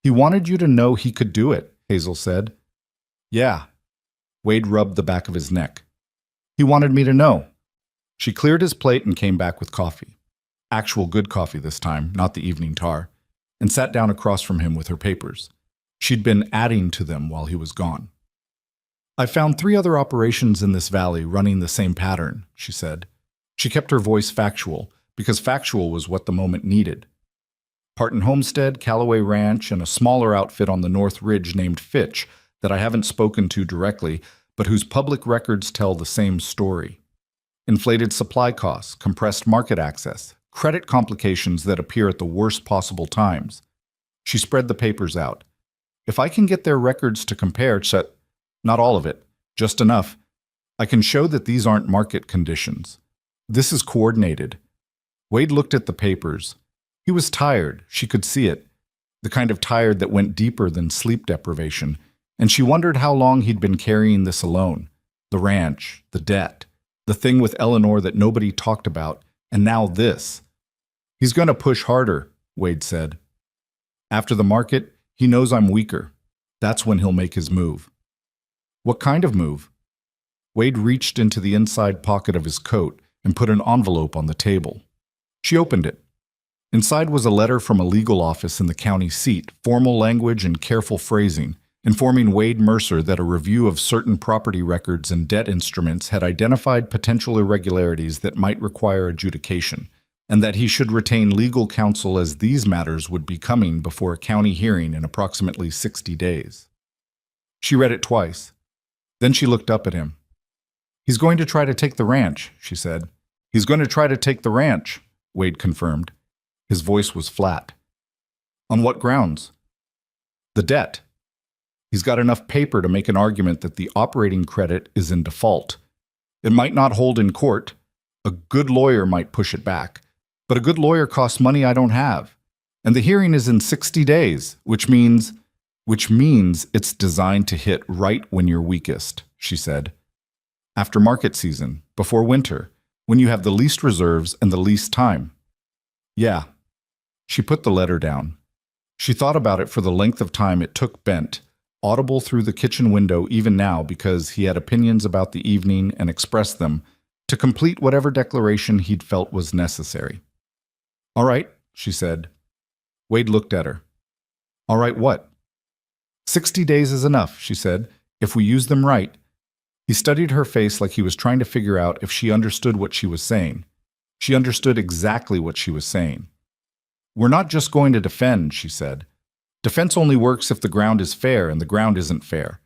"He wanted you to know he could do it," Hazel said. "Yeah." Wade rubbed the back of his neck. "He wanted me to know." She cleared his plate and came back with coffee. Actual good coffee this time, not the evening tar, and sat down across from him with her papers. She'd been adding to them while he was gone. "I found 3 other operations in this valley running the same pattern," she said. She kept her voice factual, because factual was what the moment needed. Parton Homestead, Callaway Ranch, and a smaller outfit on the North Ridge named Fitch that I haven't spoken to directly, but whose public records tell the same story. Inflated supply costs, compressed market access, credit complications that appear at the worst possible times. She spread the papers out. If I can get their records to compare to, not all of it, just enough, I can show that these aren't market conditions. This is coordinated. Wade looked at the papers. He was tired, she could see it, the kind of tired that went deeper than sleep deprivation, and she wondered how long he'd been carrying this alone. The ranch, the debt, the thing with Eleanor that nobody talked about, and now this. "He's going to push harder," Wade said. "After the market, he knows I'm weaker. That's when he'll make his move." "What kind of move?" Wade reached into the inside pocket of his coat and put an envelope on the table. She opened it. Inside was a letter from a legal office in the county seat, formal language and careful phrasing, informing Wade Mercer that a review of certain property records and debt instruments had identified potential irregularities that might require adjudication, and that he should retain legal counsel as these matters would be coming before a county hearing in approximately 60 days. She read it twice. Then she looked up at him. "He's going to try to take the ranch," she said. "He's going to try to take the ranch," Wade confirmed. His voice was flat. "On what grounds?" "The debt. He's got enough paper to make an argument that the operating credit is in default. It might not hold in court. A good lawyer might push it back. But a good lawyer costs money I don't have. And the hearing is in 60 days, which means it's designed to hit right when you're weakest," she said. "After market season, before winter, when you have the least reserves and the least time." "Yeah." She put the letter down. She thought about it for the length of time it took Bent, audible through the kitchen window even now because he had opinions about the evening and expressed them, to complete whatever declaration he'd felt was necessary. "All right," she said. Wade looked at her. "All right, what?" 60 days is enough," she said, "if we use them right." He studied her face like he was trying to figure out if she understood what she was saying. She understood exactly what she was saying. "We're not just going to defend," she said. "Defense only works if the ground is fair, and the ground isn't fair.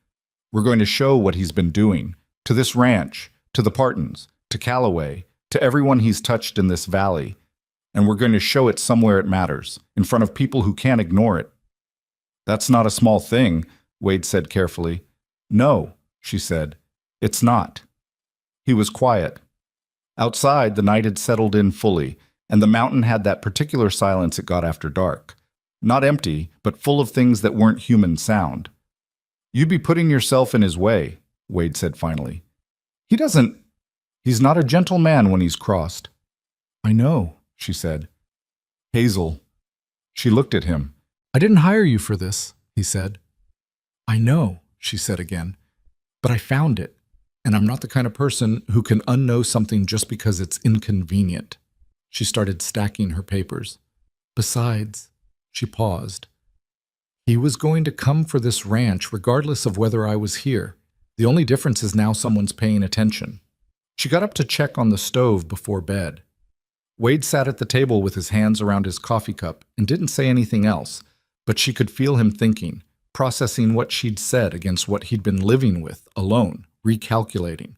We're going to show what he's been doing, to this ranch, to the Partons, to Callaway, to everyone he's touched in this valley, and we're going to show it somewhere it matters, in front of people who can't ignore it." "That's not a small thing," Wade said carefully. "No," she said, "it's not." He was quiet. Outside, the night had settled in fully, and the mountain had that particular silence it got after dark. Not empty, but full of things that weren't human sound. "You'd be putting yourself in his way," Wade said finally. He's not a gentle man when he's crossed." "I know," she said. "Hazel." She looked at him. "I didn't hire you for this," he said. "I know," she said again, "but I found it, and I'm not the kind of person who can unknow something just because it's inconvenient." She started stacking her papers. "Besides," she paused, He was going to come for this ranch regardless of whether I was here. The only difference is now someone's paying attention. She got up to check on the stove before bed. Wade sat at the table with his hands around his coffee cup and didn't say anything else, but she could feel him thinking, processing what she'd said against what he'd been living with, alone, recalculating.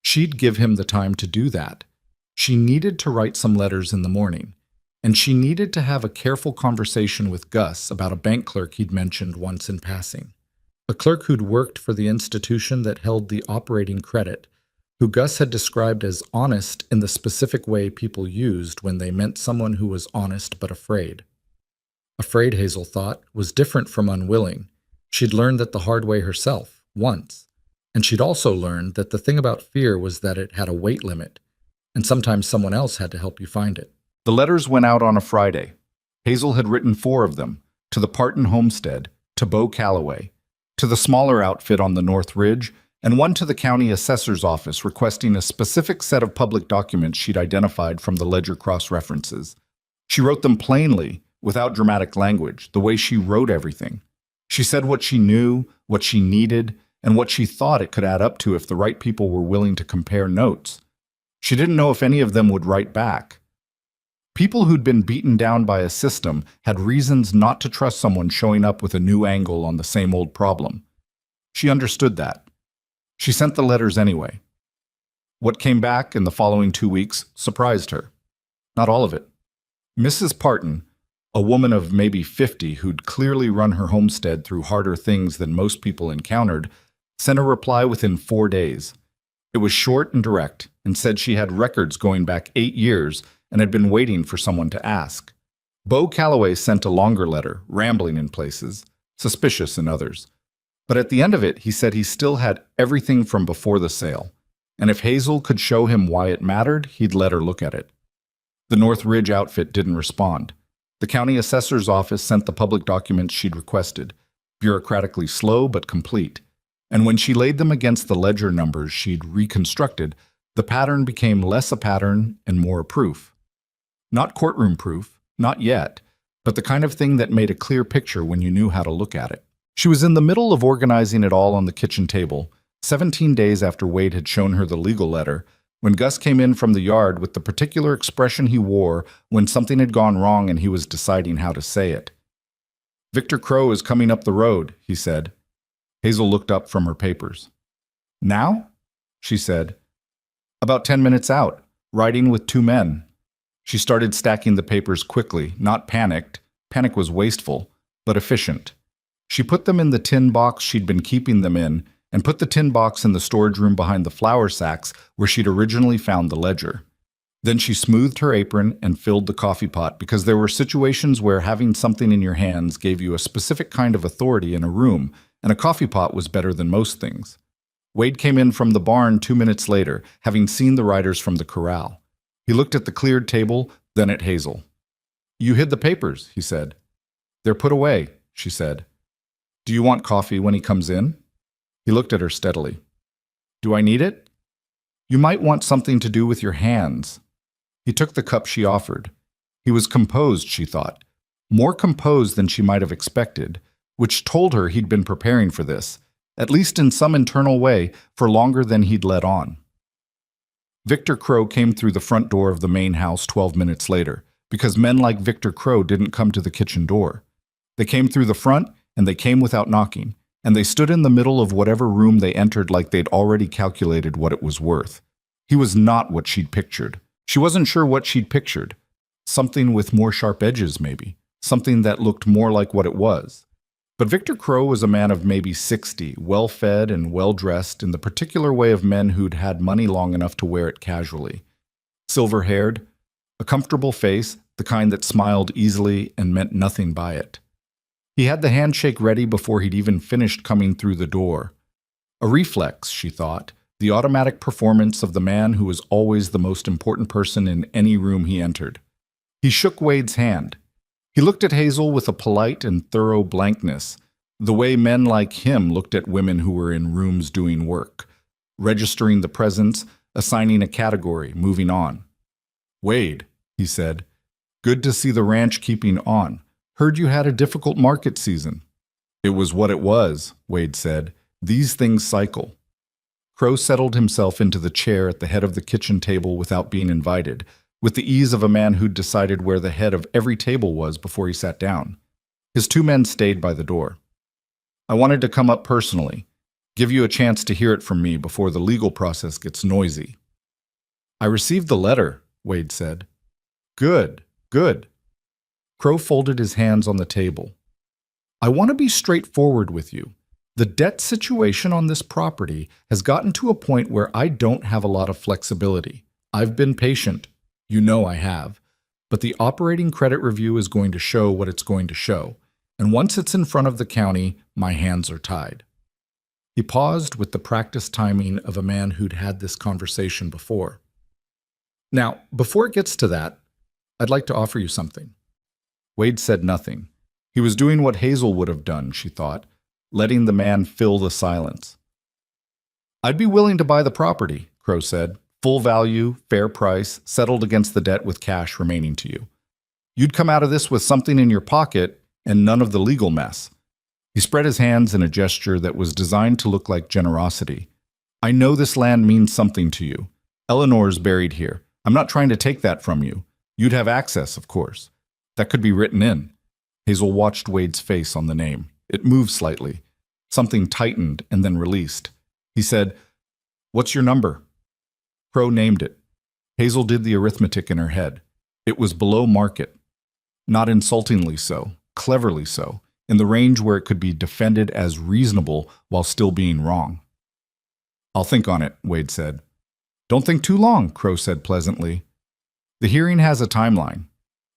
She'd give him the time to do that. She needed to write some letters in the morning, and she needed to have a careful conversation with Gus about a bank clerk he'd mentioned once in passing. A clerk who'd worked for the institution that held the operating credit, who Gus had described as honest in the specific way people used when they meant someone who was honest but afraid. Afraid, Hazel thought, was different from unwilling. She'd learned that the hard way herself, once. And she'd also learned that the thing about fear was that it had a weight limit, and sometimes someone else had to help you find it. The letters went out on a Friday. Hazel had written 4 of them, to the Parton homestead, to Bo Calloway, to the smaller outfit on the North Ridge, and one to the county assessor's office requesting a specific set of public documents she'd identified from the ledger cross-references. She wrote them plainly, without dramatic language, the way she wrote everything. She said what she knew, what she needed, and what she thought it could add up to if the right people were willing to compare notes. She didn't know if any of them would write back. People who'd been beaten down by a system had reasons not to trust someone showing up with a new angle on the same old problem. She understood that. She sent the letters anyway. What came back in the following 2 weeks surprised her. Not all of it. Mrs. Parton, a woman of maybe 50 who'd clearly run her homestead through harder things than most people encountered, sent a reply within 4 days. It was short and direct, and said she had records going back 8 years and had been waiting for someone to ask. Bo Calloway sent a longer letter, rambling in places, suspicious in others. But at the end of it, he said he still had everything from before the sale, and if Hazel could show him why it mattered, he'd let her look at it. The North Ridge outfit didn't respond. The county assessor's office sent the public documents she'd requested, bureaucratically slow but complete. And when she laid them against the ledger numbers she'd reconstructed, the pattern became less a pattern and more a proof. Not courtroom proof, not yet, but the kind of thing that made a clear picture when you knew how to look at it. She was in the middle of organizing it all on the kitchen table, 17 days after Wade had shown her the legal letter, when Gus came in from the yard with the particular expression he wore when something had gone wrong and he was deciding how to say it. "Victor Crow is coming up the road," he said. Hazel looked up from her papers. "Now?" she said. "About 10 minutes out, riding with 2 men." She started stacking the papers quickly, not panicked. Panic was wasteful, but efficient. She put them in the tin box she'd been keeping them in, and put the tin box in the storage room behind the flour sacks where she'd originally found the ledger. Then she smoothed her apron and filled the coffee pot because there were situations where having something in your hands gave you a specific kind of authority in a room, and a coffee pot was better than most things. Wade came in from the barn 2 minutes later, having seen the riders from the corral. He looked at the cleared table, then at Hazel. "You hid the papers," he said. "They're put away," she said. "Do you want coffee when he comes in?" He looked at her steadily. "Do I need it?" "You might want something to do with your hands." He took the cup she offered. He was composed, she thought, more composed than she might have expected, which told her he'd been preparing for this, at least in some internal way, for longer than he'd let on. Victor Crow came through the front door of the main house 12 minutes later, because men like Victor Crow didn't come to the kitchen door. They came through the front, and they came without knocking, and they stood in the middle of whatever room they entered like they'd already calculated what it was worth. He was not what she'd pictured. She wasn't sure what she'd pictured. Something with more sharp edges, maybe. Something that looked more like what it was. But Victor Crow was a man of maybe 60, well-fed and well-dressed in the particular way of men who'd had money long enough to wear it casually. Silver-haired, a comfortable face, the kind that smiled easily and meant nothing by it. He had the handshake ready before he'd even finished coming through the door. A reflex, she thought, the automatic performance of the man who was always the most important person in any room he entered. He shook Wade's hand. He looked at Hazel with a polite and thorough blankness, the way men like him looked at women who were in rooms doing work, registering the presence, assigning a category, moving on. "Wade," he said, "good to see the ranch keeping on. Heard you had a difficult market season." It was what it was, Wade said. These things cycle. Crow settled himself into the chair at the head of the kitchen table without being invited, with the ease of a man who'd decided where the head of every table was before he sat down. His two men stayed by the door. I wanted to come up personally, give you a chance to hear it from me before the legal process gets noisy. I received the letter, Wade said. Good, good. Crow folded his hands on the table. I want to be straightforward with you. The debt situation on this property has gotten to a point where I don't have a lot of flexibility. I've been patient. You know I have. But the operating credit review is going to show what it's going to show. And once it's in front of the county, my hands are tied. He paused with the practiced timing of a man who'd had this conversation before. Now, before it gets to that, I'd like to offer you something. Wade said nothing. He was doing what Hazel would have done, she thought, letting the man fill the silence. I'd be willing to buy the property, Crow said. Full value, fair price, settled against the debt with cash remaining to you. You'd come out of this with something in your pocket and none of the legal mess. He spread his hands in a gesture that was designed to look like generosity. I know this land means something to you. Eleanor's buried here. I'm not trying to take that from you. You'd have access, of course. That could be written in. Hazel watched Wade's face on the name. It moved slightly. Something tightened and then released. He said, What's your number? Crow named it. Hazel did the arithmetic in her head. It was below market. Not insultingly so, cleverly so, in the range where it could be defended as reasonable while still being wrong. I'll think on it, Wade said. Don't think too long, Crow said pleasantly. The hearing has a timeline.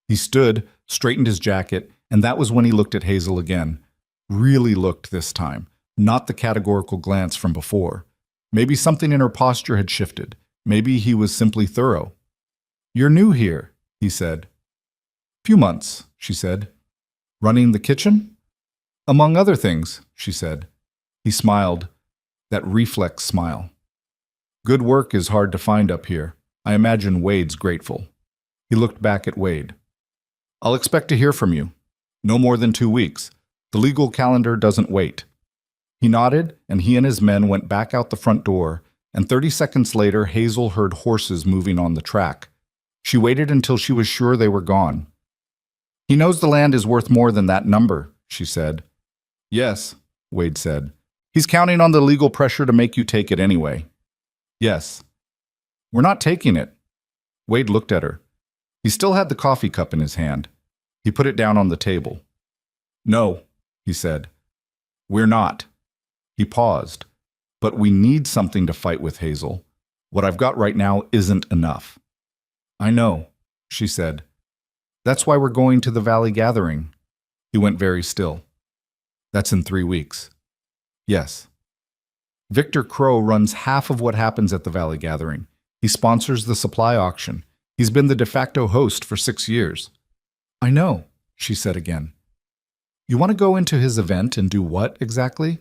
He stood, straightened his jacket, and that was when he looked at Hazel again. Really looked this time, not the categorical glance from before. Maybe something in her posture had shifted. Maybe he was simply thorough. You're new here, he said. Few months, she said. Running the kitchen? Among other things, she said. He smiled, that reflex smile. Good work is hard to find up here. I imagine Wade's grateful. He looked back at Wade. I'll expect to hear from you. No more than 2 weeks. The legal calendar doesn't wait. He nodded, and he and his men went back out the front door, and 30 seconds later Hazel heard horses moving on the track. She waited until she was sure they were gone. He knows the land is worth more than that number, she said. Yes, Wade said. He's counting on the legal pressure to make you take it anyway. Yes. We're not taking it. Wade looked at her. He still had the coffee cup in his hand. He put it down on the table. No, he said. We're not. He paused. But we need something to fight with, Hazel. What I've got right now isn't enough. I know, she said. That's why we're going to the Valley Gathering. He went very still. That's in 3 weeks. Yes. Victor Crow runs half of what happens at the Valley Gathering. He sponsors the supply auction. He's been the de facto host for 6 years. I know, she said again. You want to go into his event and do what exactly?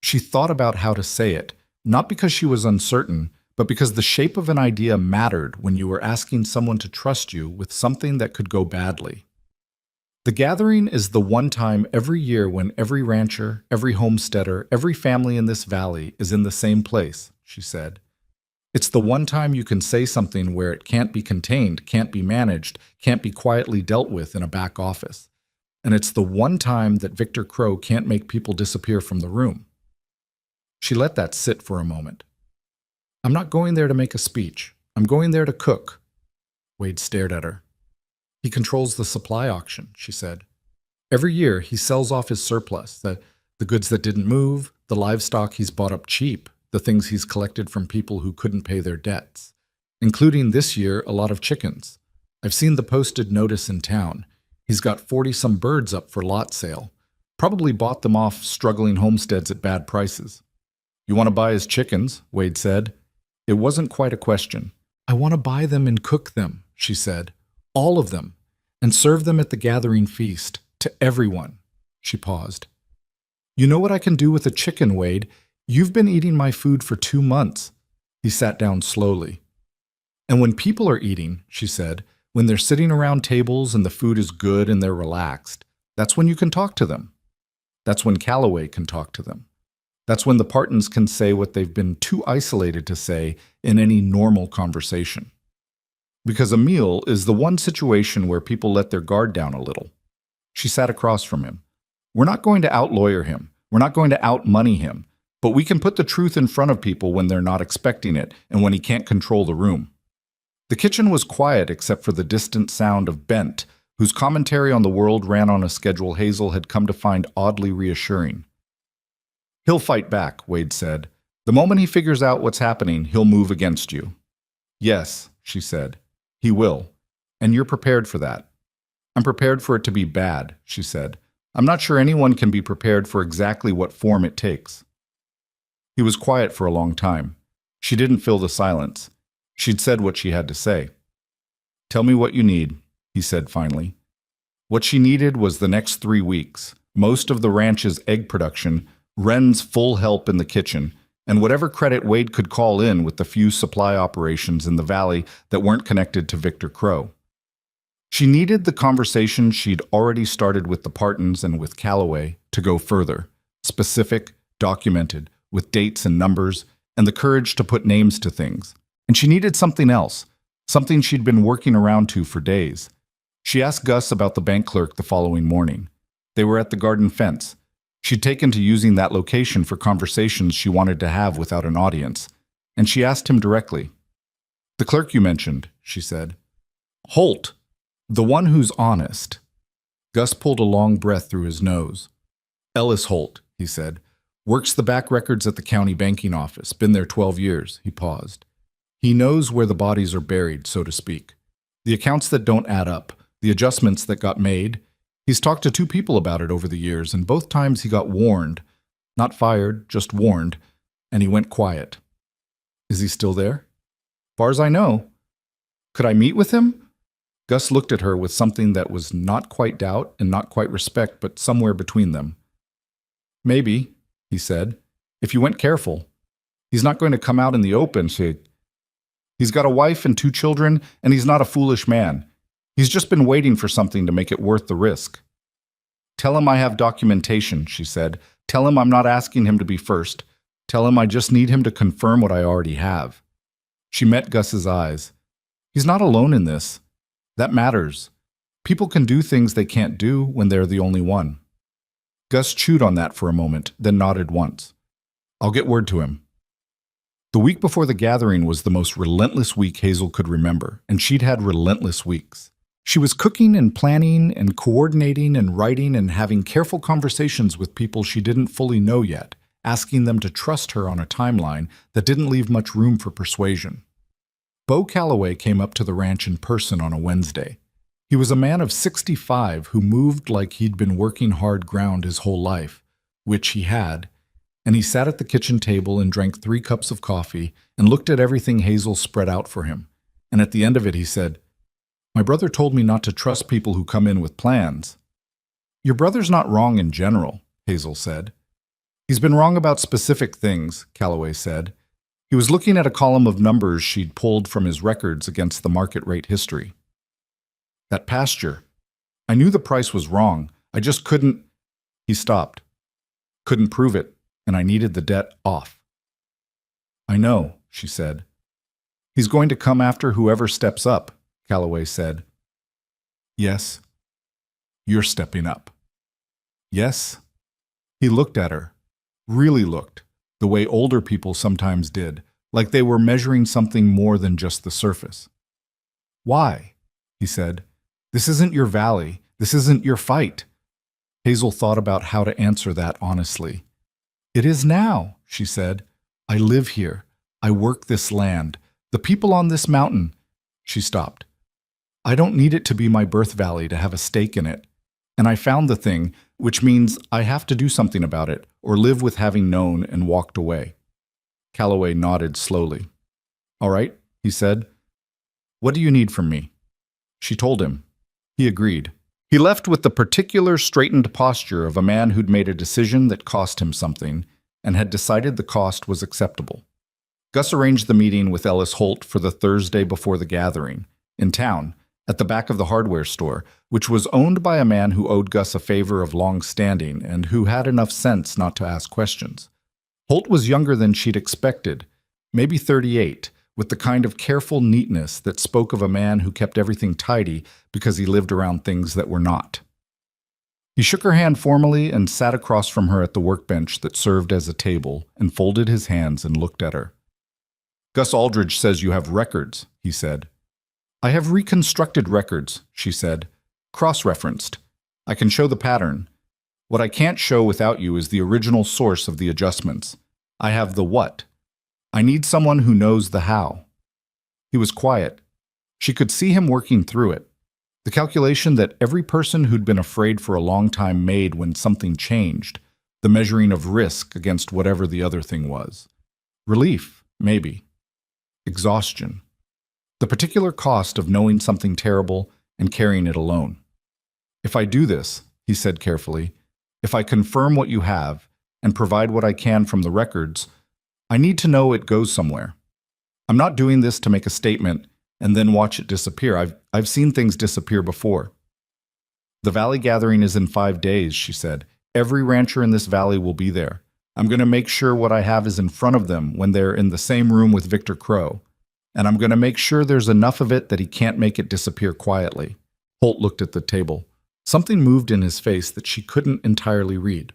She thought about how to say it, not because she was uncertain, but because the shape of an idea mattered when you were asking someone to trust you with something that could go badly. The gathering is the one time every year when every rancher, every homesteader, every family in this valley is in the same place, she said. It's the one time you can say something where it can't be contained, can't be managed, can't be quietly dealt with in a back office. And it's the one time that Victor Crow can't make people disappear from the room. She let that sit for a moment. I'm not going there to make a speech. I'm going there to cook. Wade stared at her. He controls the supply auction, she said. Every year he sells off his surplus, the goods that didn't move, the livestock he's bought up cheap, the things he's collected from people who couldn't pay their debts, including this year a lot of chickens. I've seen the posted notice in town. He's got 40-some birds up for lot sale. Probably bought them off struggling homesteads at bad prices. You want to buy his chickens, Wade said. It wasn't quite a question. I want to buy them and cook them, she said. All of them. And serve them at the gathering feast. To everyone. She paused. You know what I can do with a chicken, Wade? You've been eating my food for 2 months. He sat down slowly. And when people are eating, she said, when they're sitting around tables and the food is good and they're relaxed, that's when you can talk to them. That's when Calloway can talk to them. That's when the Partons can say what they've been too isolated to say in any normal conversation. Because a meal is the one situation where people let their guard down a little. She sat across from him. We're not going to out-lawyer him. We're not going to out-money him. But we can put the truth in front of people when they're not expecting it and when he can't control the room. The kitchen was quiet except for the distant sound of Bent, whose commentary on the world ran on a schedule Hazel had come to find oddly reassuring. He'll fight back, Wade said. The moment he figures out what's happening, he'll move against you. Yes, she said. He will. And you're prepared for that. I'm prepared for it to be bad, she said. I'm not sure anyone can be prepared for exactly what form it takes. He was quiet for a long time. She didn't fill the silence. She'd said what she had to say. Tell me what you need, he said finally. What she needed was the next 3 weeks, most of the ranch's egg production, Wren's full help in the kitchen, and whatever credit Wade could call in with the few supply operations in the valley that weren't connected to Victor Crow. She needed the conversation she'd already started with the Partons and with Calloway to go further, specific, documented, with dates and numbers, and the courage to put names to things. And she needed something else, something she'd been working around to for days. She asked Gus about the bank clerk the following morning. They were at the garden fence. She'd taken to using that location for conversations she wanted to have without an audience, and she asked him directly. The clerk you mentioned, she said. Holt, the one who's honest. Gus pulled a long breath through his nose. Ellis Holt, he said. Works the back records at the county banking office. Been there 12 years. He paused. He knows where the bodies are buried, so to speak. The accounts that don't add up, the adjustments that got made. He's talked to 2 people about it over the years, and both times he got warned. Not fired, just warned, and he went quiet. Is he still there? Far as I know. Could I meet with him? Gus looked at her with something that was not quite doubt and not quite respect, but somewhere between them. Maybe, he said, if you went careful. He's not going to come out in the open, He's got a wife and 2 children, and he's not a foolish man. He's just been waiting for something to make it worth the risk. Tell him I have documentation, she said. Tell him I'm not asking him to be first. Tell him I just need him to confirm what I already have. She met Gus's eyes. He's not alone in this. That matters. People can do things they can't do when they're the only one. Gus chewed on that for a moment, then nodded once. I'll get word to him. The week before the gathering was the most relentless week Hazel could remember, and she'd had relentless weeks. She was cooking and planning and coordinating and writing and having careful conversations with people she didn't fully know yet, asking them to trust her on a timeline that didn't leave much room for persuasion. Bo Calloway came up to the ranch in person on a Wednesday. He was a man of 65 who moved like he'd been working hard ground his whole life, which he had, and he sat at the kitchen table and drank 3 cups of coffee and looked at everything Hazel spread out for him. And at the end of it he said, My brother told me not to trust people who come in with plans. Your brother's not wrong in general, Hazel said. He's been wrong about specific things, Calloway said. He was looking at a column of numbers she'd pulled from his records against the market rate history. That pasture. I knew the price was wrong. I just couldn't. He stopped. Couldn't prove it, and I needed the debt off. I know, she said. He's going to come after whoever steps up, Calloway said. Yes. You're stepping up. Yes. He looked at her. Really looked, the way older people sometimes did, like they were measuring something more than just the surface. Why? He said. This isn't your valley. This isn't your fight. Hazel thought about how to answer that honestly. It is now, she said. I live here. I work this land. The people on this mountain. She stopped. I don't need it to be my birth valley to have a stake in it. And I found the thing, which means I have to do something about it, or live with having known and walked away. Calloway nodded slowly. All right, he said. What do you need from me? She told him. He agreed. He left with the particular straightened posture of a man who'd made a decision that cost him something and had decided the cost was acceptable. Gus arranged the meeting with Ellis Holt for the Thursday before the gathering, in town, at the back of the hardware store, which was owned by a man who owed Gus a favor of long standing and who had enough sense not to ask questions. Holt was younger than she'd expected, maybe 38, with the kind of careful neatness that spoke of a man who kept everything tidy because he lived around things that were not. He shook her hand formally and sat across from her at the workbench that served as a table and folded his hands and looked at her. "Gus Aldridge says you have records," he said. "I have reconstructed records," she said, "cross-referenced. I can show the pattern. What I can't show without you is the original source of the adjustments. I have the what. I need someone who knows the how." He was quiet. She could see him working through it. The calculation that every person who'd been afraid for a long time made when something changed, the measuring of risk against whatever the other thing was. Relief, maybe. Exhaustion. The particular cost of knowing something terrible and carrying it alone. "If I do this," he said carefully, "if I confirm what you have and provide what I can from the records, I need to know it goes somewhere. I'm not doing this to make a statement and then watch it disappear. I've seen things disappear before." "The valley gathering is in 5 days," she said. "Every rancher in this valley will be there. I'm going to make sure what I have is in front of them when they're in the same room with Victor Crow. And I'm going to make sure there's enough of it that he can't make it disappear quietly." Holt looked at the table. Something moved in his face that she couldn't entirely read.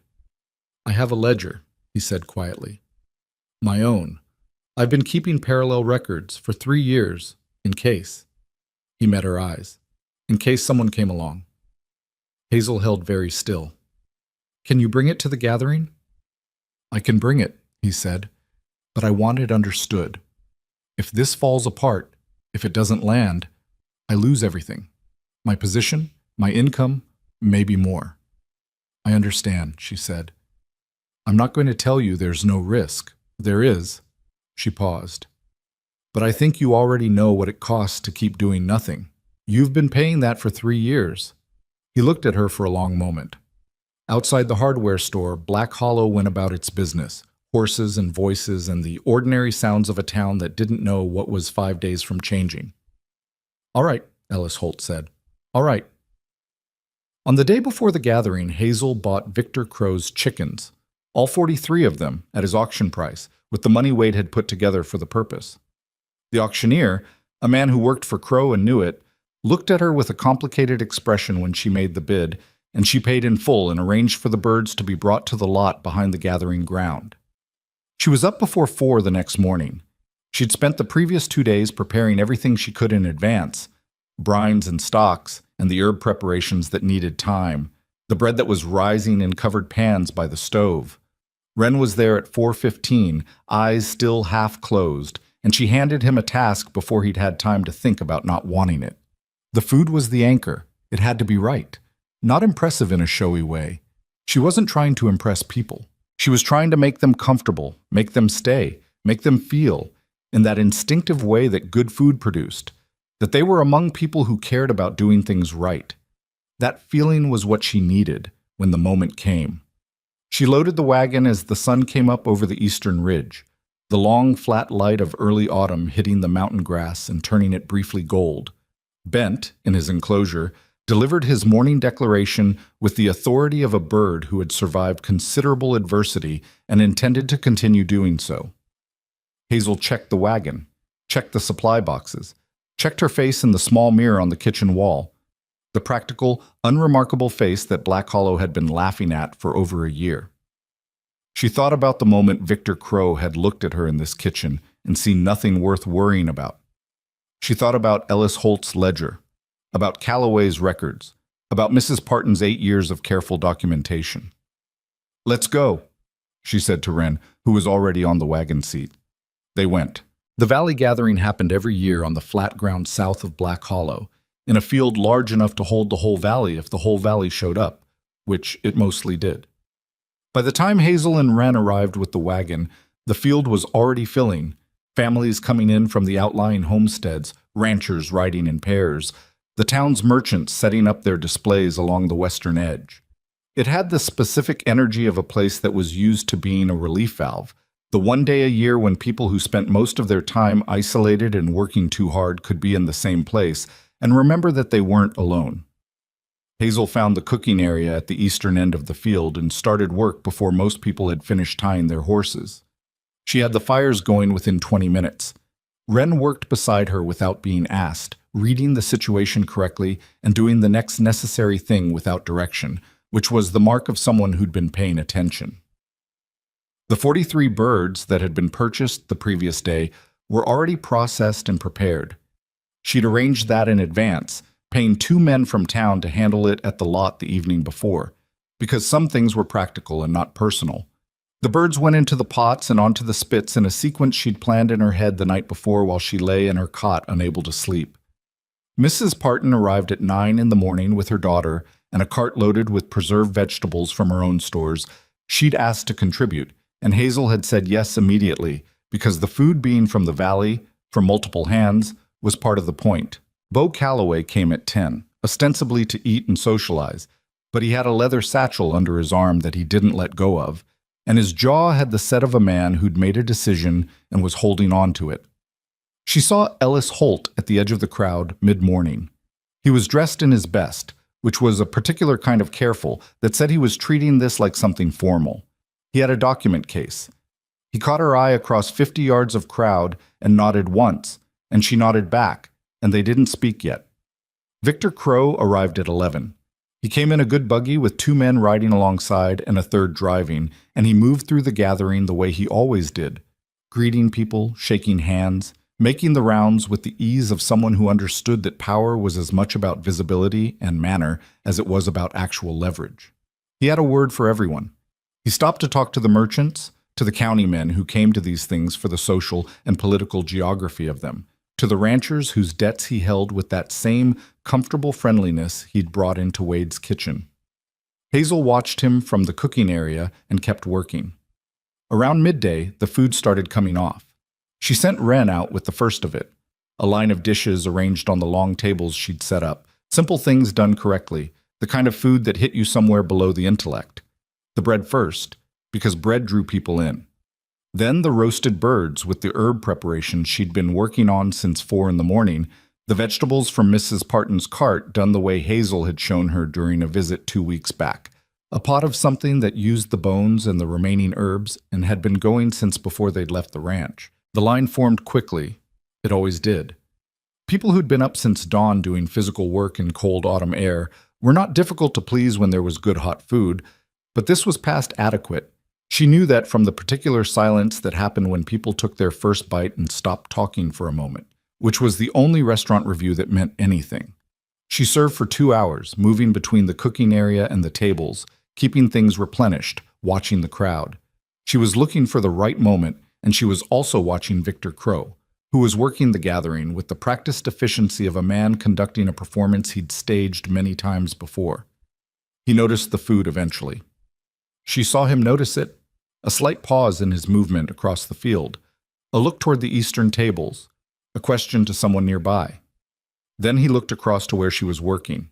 "I have a ledger," he said quietly. "My own. I've been keeping parallel records for 3 years, in case." He met her eyes. "In case someone came along." Hazel held very still. "Can you bring it to the gathering?" "I can bring it," he said, "but I want it understood. If this falls apart, if it doesn't land, I lose everything. My position, my income, maybe more." "I understand," she said. "I'm not going to tell you there's no risk. There is." She paused. "But I think you already know what it costs to keep doing nothing. You've been paying that for 3 years. He looked at her for a long moment. Outside the hardware store, Black Hollow went about its business. Horses and voices and the ordinary sounds of a town that didn't know what was 5 days from changing. "All right," Ellis Holt said. "All right." On the day before the gathering, Hazel bought Victor Crow's chickens, all 43 of them, at his auction price, with the money Wade had put together for the purpose. The auctioneer, a man who worked for Crow and knew it, looked at her with a complicated expression when she made the bid, and she paid in full and arranged for the birds to be brought to the lot behind the gathering ground. She was up before 4 the next morning. She'd spent the previous 2 days preparing everything she could in advance, brines and stocks, and the herb preparations that needed time, the bread that was rising in covered pans by the stove. Wren was there at 4:15, eyes still half closed, and she handed him a task before he'd had time to think about not wanting it. The food was the anchor. It had to be right. Not impressive in a showy way. She wasn't trying to impress people. She was trying to make them comfortable, make them stay, make them feel, in that instinctive way that good food produced, that they were among people who cared about doing things right. That feeling was what she needed when the moment came. She loaded the wagon as the sun came up over the eastern ridge, the long, flat light of early autumn hitting the mountain grass and turning it briefly gold. Bent, in his enclosure, delivered his morning declaration with the authority of a bird who had survived considerable adversity and intended to continue doing so. Hazel checked the wagon, checked the supply boxes, checked her face in the small mirror on the kitchen wall, the practical, unremarkable face that Black Hollow had been laughing at for over a year. She thought about the moment Victor Crow had looked at her in this kitchen and seen nothing worth worrying about. She thought about Ellis Holt's ledger, about Calloway's records, about Mrs. Parton's 8 years of careful documentation. "Let's go," she said to Wren, who was already on the wagon seat. They went. The valley gathering happened every year on the flat ground south of Black Hollow, in a field large enough to hold the whole valley if the whole valley showed up, which it mostly did. By the time Hazel and Wren arrived with the wagon, the field was already filling, families coming in from the outlying homesteads, ranchers riding in pairs, the town's merchants setting up their displays along the western edge. It had the specific energy of a place that was used to being a relief valve, the one day a year when people who spent most of their time isolated and working too hard could be in the same place, and remember that they weren't alone. Hazel found the cooking area at the eastern end of the field and started work before most people had finished tying their horses. She had the fires going within 20 minutes. Wren worked beside her without being asked, reading the situation correctly and doing the next necessary thing without direction, which was the mark of someone who'd been paying attention. The 43 birds that had been purchased the previous day were already processed and prepared. She'd arranged that in advance, paying 2 men from town to handle it at the lot the evening before, because some things were practical and not personal. The birds went into the pots and onto the spits in a sequence she'd planned in her head the night before while she lay in her cot unable to sleep. Mrs. Parton arrived at 9 in the morning with her daughter and a cart loaded with preserved vegetables from her own stores. She'd asked to contribute, and Hazel had said yes immediately, because the food being from the valley, from multiple hands, was part of the point. Beau Calloway came at 10, ostensibly to eat and socialize, but he had a leather satchel under his arm that he didn't let go of, and his jaw had the set of a man who'd made a decision and was holding on to it. She saw Ellis Holt at the edge of the crowd mid-morning. He was dressed in his best, which was a particular kind of careful that said he was treating this like something formal. He had a document case. He caught her eye across 50 yards of crowd and nodded once, and she nodded back, and they didn't speak yet. Victor Crow arrived at 11. He came in a good buggy with 2 men riding alongside and a third driving, and he moved through the gathering the way he always did, greeting people, shaking hands, making the rounds with the ease of someone who understood that power was as much about visibility and manner as it was about actual leverage. He had a word for everyone. He stopped to talk to the merchants, to the county men who came to these things for the social and political geography of them, to the ranchers whose debts he held with that same comfortable friendliness he'd brought into Wade's kitchen. Hazel watched him from the cooking area and kept working. Around midday, the food started coming off. She sent Wren out with the first of it, a line of dishes arranged on the long tables she'd set up, simple things done correctly, the kind of food that hit you somewhere below the intellect. The bread first, because bread drew people in. Then the roasted birds with the herb preparation she'd been working on since 4 in the morning, the vegetables from Mrs. Parton's cart done the way Hazel had shown her during a visit 2 weeks back, a pot of something that used the bones and the remaining herbs and had been going since before they'd left the ranch. The line formed quickly. It always did. People who'd been up since dawn doing physical work in cold autumn air were not difficult to please when there was good hot food, but this was past adequate. She knew that from the particular silence that happened when people took their first bite and stopped talking for a moment, which was the only restaurant review that meant anything. She served for 2 hours, moving between the cooking area and the tables, keeping things replenished, watching the crowd. She was looking for the right moment, and she was also watching Victor Crow, who was working the gathering with the practiced efficiency of a man conducting a performance he'd staged many times before. He noticed the food eventually. She saw him notice it, a slight pause in his movement across the field, a look toward the eastern tables, a question to someone nearby. Then he looked across to where she was working.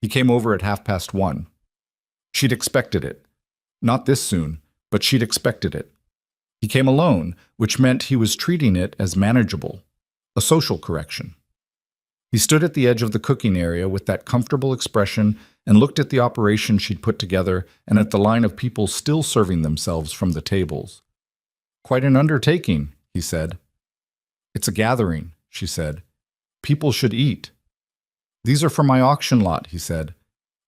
He came over at 1:30. She'd expected it. Not this soon, but she'd expected it. He came alone, which meant he was treating it as manageable, a social correction. He stood at the edge of the cooking area with that comfortable expression and looked at the operation she'd put together and at the line of people still serving themselves from the tables. "Quite an undertaking," he said. "It's a gathering," she said. "People should eat." "These are from my auction lot," he said.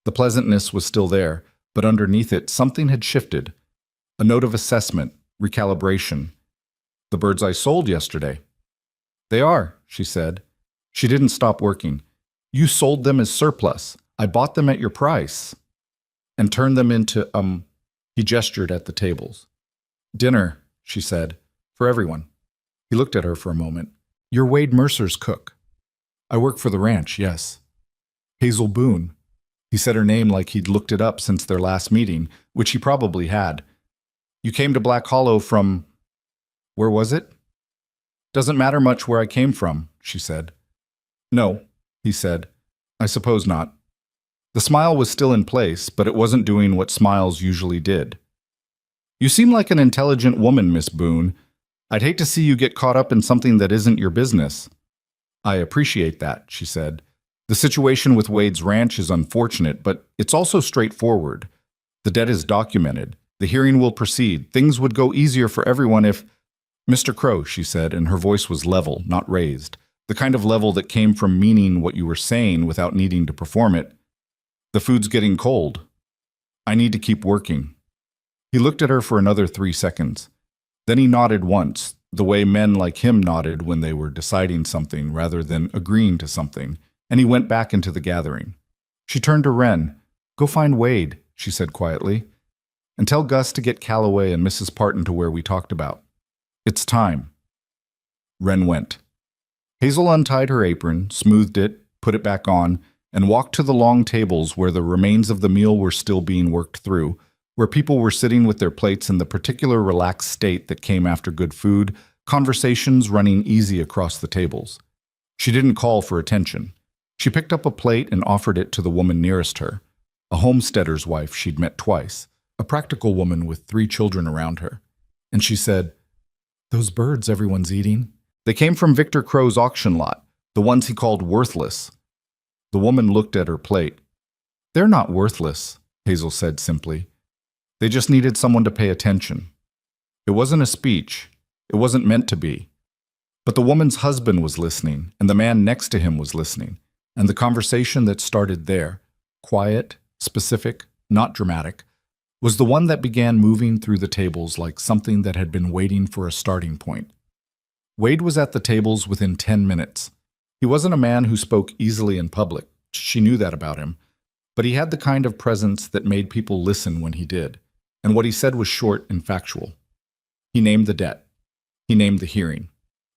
The pleasantness was still there, but underneath it something had shifted. A note of assessment, recalibration. "The birds I sold yesterday." "They are," she said. She didn't stop working. "You sold them as surplus. I bought them at your price." "And turned them into, he gestured at the tables. "Dinner," she said, "for everyone." He looked at her for a moment. "You're Wade Mercer's cook." "I work for the ranch, yes." "Hazel Boone." He said her name like he'd looked it up since their last meeting, which he probably had. "You came to Black Hollow from... where was it?" "Doesn't matter much where I came from," she said. "No," he said. "I suppose not." The smile was still in place, but it wasn't doing what smiles usually did. "You seem like an intelligent woman, Miss Boone. I'd hate to see you get caught up in something that isn't your business." "I appreciate that," she said, The situation with Wade's ranch is unfortunate, but it's also straightforward. The debt is documented. The hearing will proceed. Things would go easier for everyone if— Mr. Crow, she said, and her voice was level, not raised. The kind of level that came from meaning what you were saying without needing to perform it. The food's getting cold. I need to keep working. He looked at her for another 3 seconds. Then he nodded once, the way men like him nodded when they were deciding something rather than agreeing to something, and he went back into the gathering. She turned to Wren. Go find Wade, she said quietly, and tell Gus to get Calloway and Mrs. Parton to where we talked about. It's time. Wren went. Hazel untied her apron, smoothed it, put it back on, and walked to the long tables where the remains of the meal were still being worked through, where people were sitting with their plates in the particular relaxed state that came after good food, conversations running easy across the tables. She didn't call for attention. She picked up a plate and offered it to the woman nearest her, a homesteader's wife she'd met twice, a practical woman with 3 children around her. And she said, Those birds everyone's eating. They came from Victor Crow's auction lot, the ones he called worthless. The woman looked at her plate. They're not worthless, Hazel said simply. They just needed someone to pay attention. It wasn't a speech. It wasn't meant to be. But the woman's husband was listening, and the man next to him was listening, and the conversation that started there, quiet, specific, not dramatic, was the one that began moving through the tables like something that had been waiting for a starting point. Wade was at the tables within 10 minutes. He wasn't a man who spoke easily in public. She knew that about him. But he had the kind of presence that made people listen when he did, and what he said was short and factual. He named the debt. He named the hearing.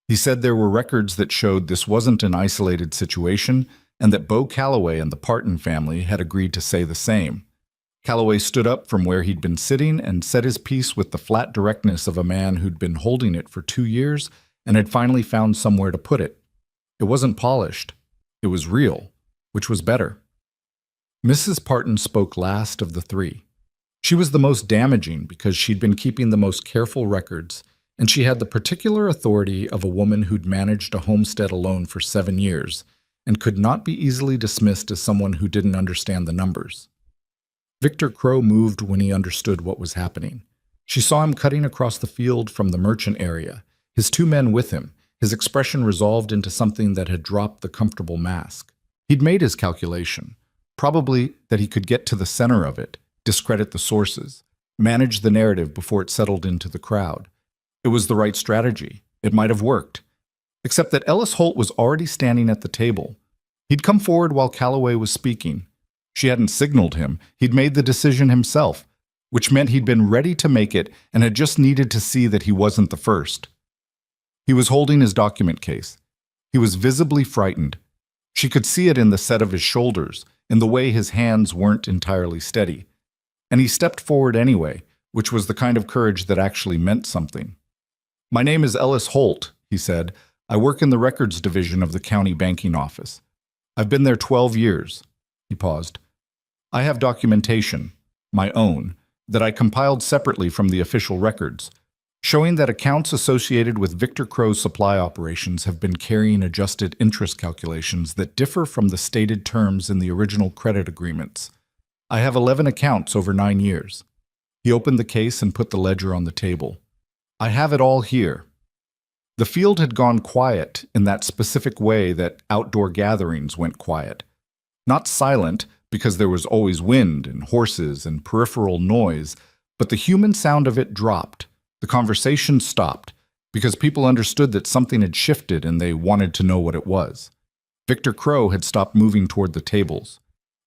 He said there were records that showed this wasn't an isolated situation and that Bo Calloway and the Parton family had agreed to say the same. Calloway stood up from where he'd been sitting and said his piece with the flat directness of a man who'd been holding it for 2 years and had finally found somewhere to put it. It wasn't polished. It was real, which was better. Mrs. Parton spoke last of the 3. She was the most damaging because she'd been keeping the most careful records, and she had the particular authority of a woman who'd managed a homestead alone for 7 years and could not be easily dismissed as someone who didn't understand the numbers. Victor Crow moved when he understood what was happening. She saw him cutting across the field from the merchant area, his 2 men with him, his expression resolved into something that had dropped the comfortable mask. He'd made his calculation, probably that he could get to the center of it, discredit the sources, manage the narrative before it settled into the crowd. It was the right strategy. It might have worked. Except that Ellis Holt was already standing at the table. He'd come forward while Calloway was speaking. She hadn't signaled him. He'd made the decision himself, which meant he'd been ready to make it and had just needed to see that he wasn't the first. He was holding his document case. He was visibly frightened. She could see it in the set of his shoulders, in the way his hands weren't entirely steady. And he stepped forward anyway, which was the kind of courage that actually meant something. My name is Ellis Holt, he said. I work in the records division of the county banking office. I've been there 12 years. He paused. I have documentation, my own, that I compiled separately from the official records, showing that accounts associated with Victor Crow's supply operations have been carrying adjusted interest calculations that differ from the stated terms in the original credit agreements. I have 11 accounts over 9 years. He opened the case and put the ledger on the table. I have it all here. The field had gone quiet in that specific way that outdoor gatherings went quiet. Not silent, because there was always wind and horses and peripheral noise, but the human sound of it dropped. The conversation stopped, because people understood that something had shifted and they wanted to know what it was. Victor Crow had stopped moving toward the tables.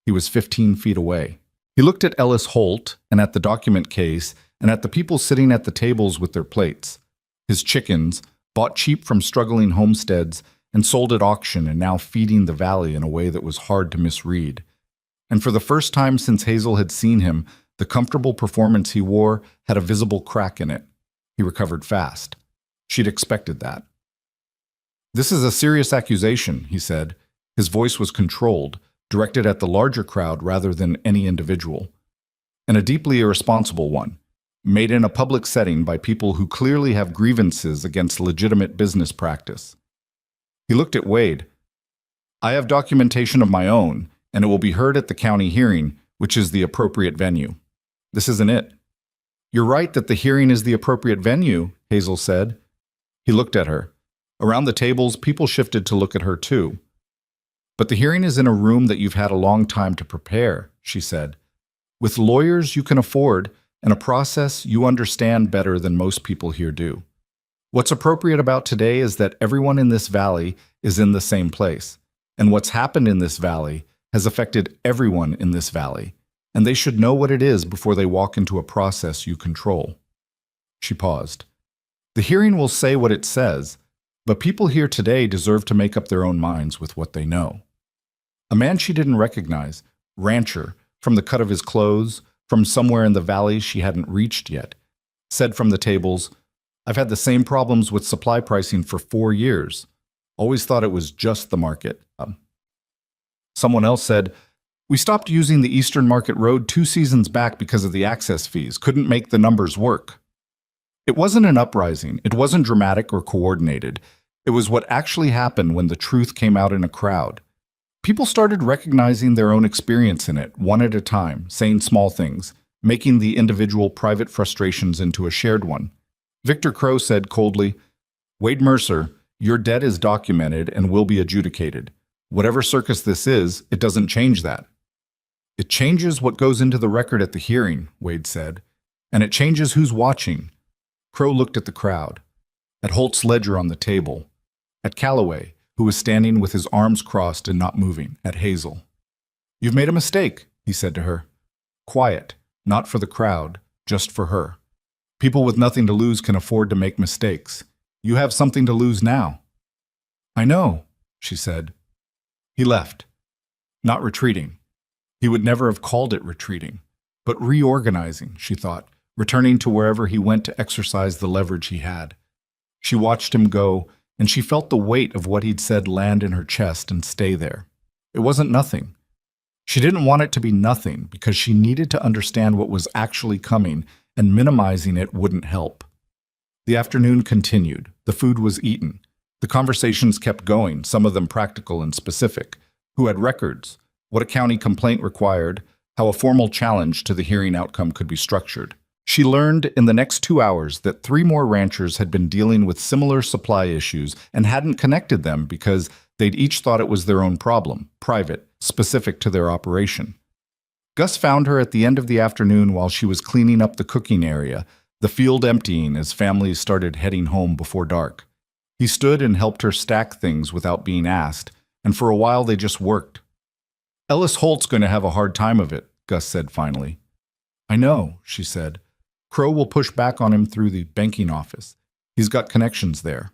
He was 15 feet away. He looked at Ellis Holt and at the document case and at the people sitting at the tables with their plates. His chickens, bought cheap from struggling homesteads and sold at auction and now feeding the valley in a way that was hard to misread. And for the first time since Hazel had seen him, the comfortable performance he wore had a visible crack in it. He recovered fast. She'd expected that. This is a serious accusation, he said. His voice was controlled, directed at the larger crowd rather than any individual. And a deeply irresponsible one, made in a public setting by people who clearly have grievances against legitimate business practice. He looked at Wade. I have documentation of my own, and it will be heard at the county hearing, which is the appropriate venue. This isn't it. You're right that the hearing is the appropriate venue, Hazel said. He looked at her. Around the tables, people shifted to look at her too. But the hearing is in a room that you've had a long time to prepare, she said. With lawyers you can afford, and a process you understand better than most people here do. What's appropriate about today is that everyone in this valley is in the same place, and what's happened in this valley has affected everyone in this valley, and they should know what it is before they walk into a process you control. She paused. The hearing will say what it says, but people here today deserve to make up their own minds with what they know. A man she didn't recognize, rancher, from the cut of his clothes, from somewhere in the valley she hadn't reached yet, said from the tables, I've had the same problems with supply pricing for 4 years. Always thought it was just the market. Someone else said, we stopped using the Eastern Market Road 2 seasons back because of the access fees. Couldn't make the numbers work. It wasn't an uprising. It wasn't dramatic or coordinated. It was what actually happened when the truth came out in a crowd. People started recognizing their own experience in it, one at a time, saying small things, making the individual private frustrations into a shared one. Victor Crow said coldly, Wade Mercer, your debt is documented and will be adjudicated. Whatever circus this is, it doesn't change that. It changes what goes into the record at the hearing, Wade said, and it changes who's watching. Crow looked at the crowd, at Holt's ledger on the table, at Calloway, who was standing with his arms crossed and not moving, at Hazel. You've made a mistake, he said to her. Quiet, not for the crowd, just for her. People with nothing to lose can afford to make mistakes. You have something to lose now. I know, she said. He left, not retreating. He would never have called it retreating, but reorganizing, she thought, returning to wherever he went to exercise the leverage he had. She watched him go, and she felt the weight of what he'd said land in her chest and stay there. It wasn't nothing. She didn't want it to be nothing because she needed to understand what was actually coming, and minimizing it wouldn't help. The afternoon continued. The food was eaten. The conversations kept going, some of them practical and specific. Who had records? What a county complaint required? How a formal challenge to the hearing outcome could be structured. She learned in the next 2 hours that 3 more ranchers had been dealing with similar supply issues and hadn't connected them because they'd each thought it was their own problem, private, specific to their operation. Gus found her at the end of the afternoon while she was cleaning up the cooking area, the field emptying as families started heading home before dark. He stood and helped her stack things without being asked, and for a while they just worked. Ellis Holt's going to have a hard time of it, Gus said finally. I know, she said. Crow will push back on him through the banking office. He's got connections there.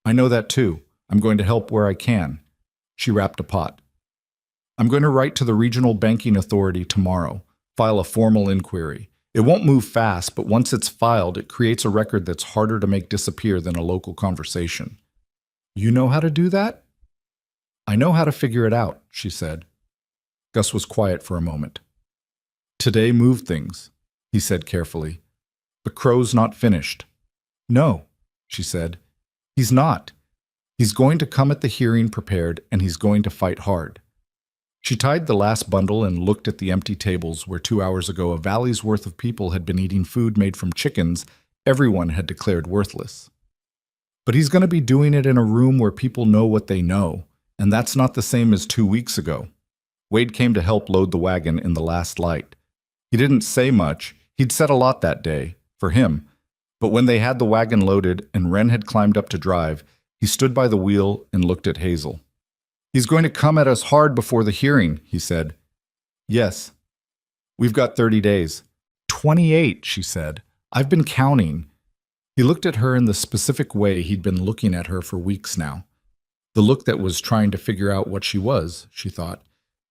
I know that too. I'm going to help where I can. She wrapped a pot. I'm going to write to the regional banking authority tomorrow, file a formal inquiry. It won't move fast, but once it's filed, it creates a record that's harder to make disappear than a local conversation. You know how to do that? I know how to figure it out, she said. Gus was quiet for a moment. Today moved things, he said carefully. But Crow's not finished. No, she said. He's not. He's going to come at the hearing prepared, and he's going to fight hard. She tied the last bundle and looked at the empty tables where 2 hours ago a valley's worth of people had been eating food made from chickens everyone had declared worthless. But he's going to be doing it in a room where people know what they know, and that's not the same as 2 weeks ago. Wade came to help load the wagon in the last light. He didn't say much. He'd said a lot that day, for him. But when they had the wagon loaded and Wren had climbed up to drive, he stood by the wheel and looked at Hazel. He's going to come at us hard before the hearing, he said. Yes. We've got 30 days. 28, she said. I've been counting. He looked at her in the specific way he'd been looking at her for weeks now. The look that was trying to figure out what she was, she thought,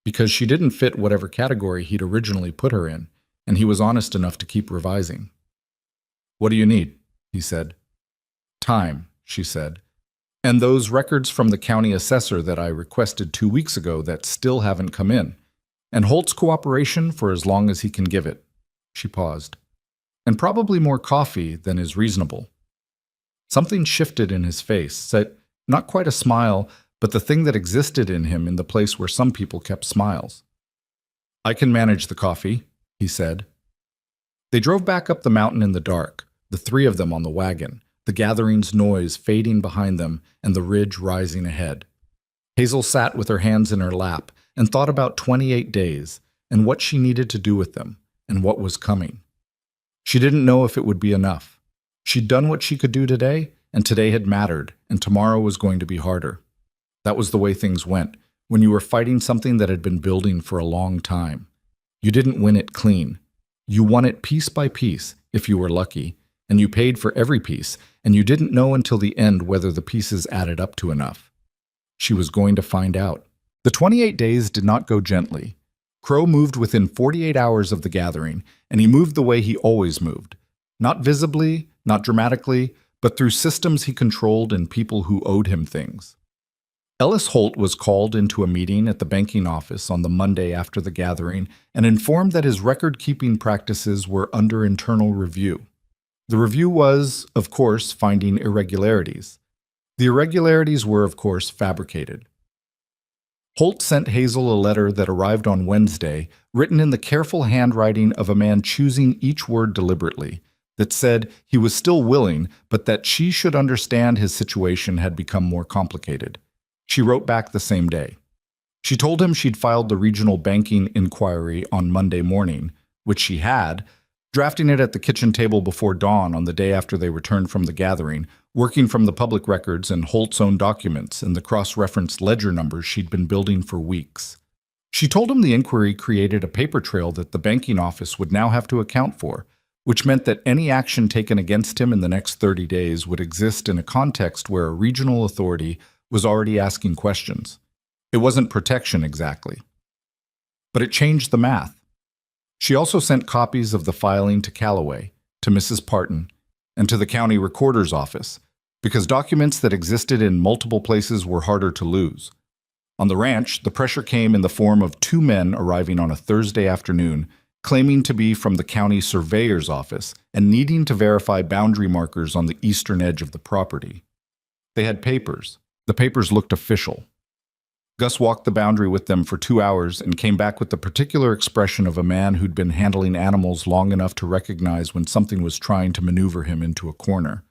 because she didn't fit whatever category he'd originally put her in, and he was honest enough to keep revising. What do you need? He said. Time, she said. And those records from the county assessor that I requested 2 weeks ago that still haven't come in. And Holt's cooperation for as long as he can give it. She paused. And probably more coffee than is reasonable. Something shifted in his face, set not quite a smile, but the thing that existed in him in the place where some people kept smiles. "I can manage the coffee," he said. They drove back up the mountain in the dark, the three of them on the wagon, the gathering's noise fading behind them and the ridge rising ahead. Hazel sat with her hands in her lap and thought about 28 days and what she needed to do with them and what was coming. She didn't know if it would be enough. She'd done what she could do today, and today had mattered, and tomorrow was going to be harder. That was the way things went when you were fighting something that had been building for a long time. You didn't win it clean. You won it piece by piece, if you were lucky, and you paid for every piece, and you didn't know until the end whether the pieces added up to enough. She was going to find out. The 28 days did not go gently. Crow moved within 48 hours of the gathering, and he moved the way he always moved. Not visibly, not dramatically, but through systems he controlled and people who owed him things. Ellis Holt was called into a meeting at the banking office on the Monday after the gathering and informed that his record-keeping practices were under internal review. The review was, of course, finding irregularities. The irregularities were, of course, fabricated. Holt sent Hazel a letter that arrived on Wednesday, written in the careful handwriting of a man choosing each word deliberately, that said he was still willing, but that she should understand his situation had become more complicated. She wrote back the same day. She told him she'd filed the regional banking inquiry on Monday morning, which she had, drafting it at the kitchen table before dawn on the day after they returned from the gathering, working from the public records and Holt's own documents and the cross-referenced ledger numbers she'd been building for weeks. She told him the inquiry created a paper trail that the banking office would now have to account for, which meant that any action taken against him in the next 30 days would exist in a context where a regional authority was already asking questions. It wasn't protection exactly. But it changed the math. She also sent copies of the filing to Callaway, to Mrs. Parton, and to the county recorder's office, because documents that existed in multiple places were harder to lose. On the ranch, the pressure came in the form of two men arriving on a Thursday afternoon, claiming to be from the county surveyor's office and needing to verify boundary markers on the eastern edge of the property. They had papers. The papers looked official. Gus walked the boundary with them for 2 hours and came back with the particular expression of a man who'd been handling animals long enough to recognize when something was trying to maneuver him into a corner.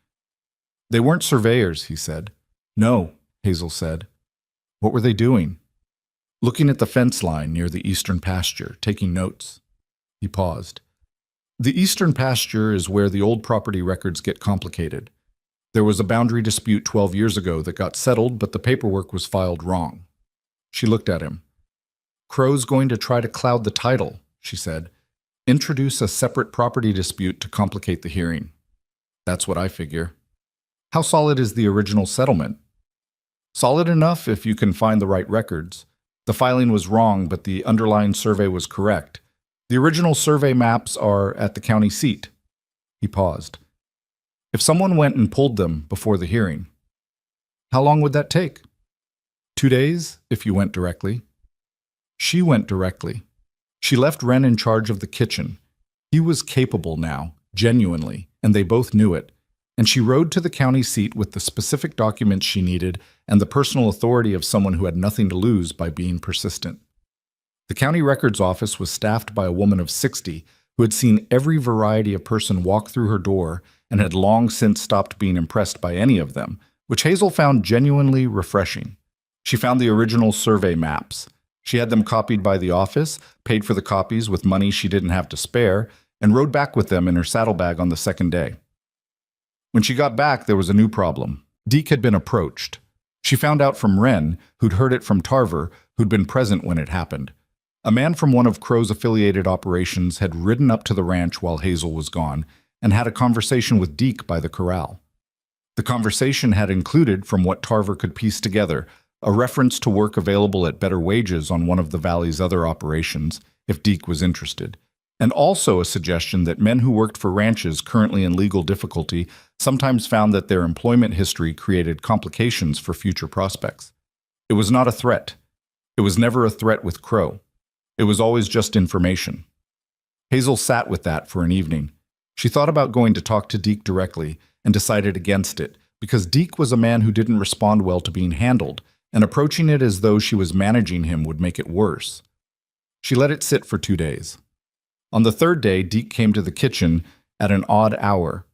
"They weren't surveyors," he said. "No," Hazel said. "What were they doing?" "Looking at the fence line near the eastern pasture, taking notes." He paused. "The eastern pasture is where the old property records get complicated. There was a boundary dispute 12 years ago that got settled, but the paperwork was filed wrong." She looked at him. "Crow's going to try to cloud the title," she said. "Introduce a separate property dispute to complicate the hearing." "That's what I figure." "How solid is the original settlement?" "Solid enough if you can find the right records. The filing was wrong, but the underlying survey was correct. The original survey maps are at the county seat." He paused. "If someone went and pulled them before the hearing, how long would that take?" 2 days, if you went directly." She went directly. She left Wren in charge of the kitchen. He was capable now, genuinely, and they both knew it. And she rode to the county seat with the specific documents she needed and the personal authority of someone who had nothing to lose by being persistent. The county records office was staffed by a woman of 60 who had seen every variety of person walk through her door and had long since stopped being impressed by any of them, which Hazel found genuinely refreshing. She found the original survey maps. She had them copied by the office, paid for the copies with money she didn't have to spare, and rode back with them in her saddlebag on the second day. When she got back, there was a new problem. Deke had been approached. She found out from Wren, who'd heard it from Tarver, who'd been present when it happened. A man from one of Crow's affiliated operations had ridden up to the ranch while Hazel was gone and had a conversation with Deke by the corral. The conversation had included, from what Tarver could piece together, a reference to work available at better wages on one of the valley's other operations, if Deke was interested, and also a suggestion that men who worked for ranches currently in legal difficulty sometimes found that their employment history created complications for future prospects. It was not a threat. It was never a threat with Crow. It was always just information. Hazel sat with that for an evening. She thought about going to talk to Deke directly and decided against it, because Deke was a man who didn't respond well to being handled, and approaching it as though she was managing him would make it worse. She let it sit for 2 days. On the third day, Deke came to the kitchen at an odd hour,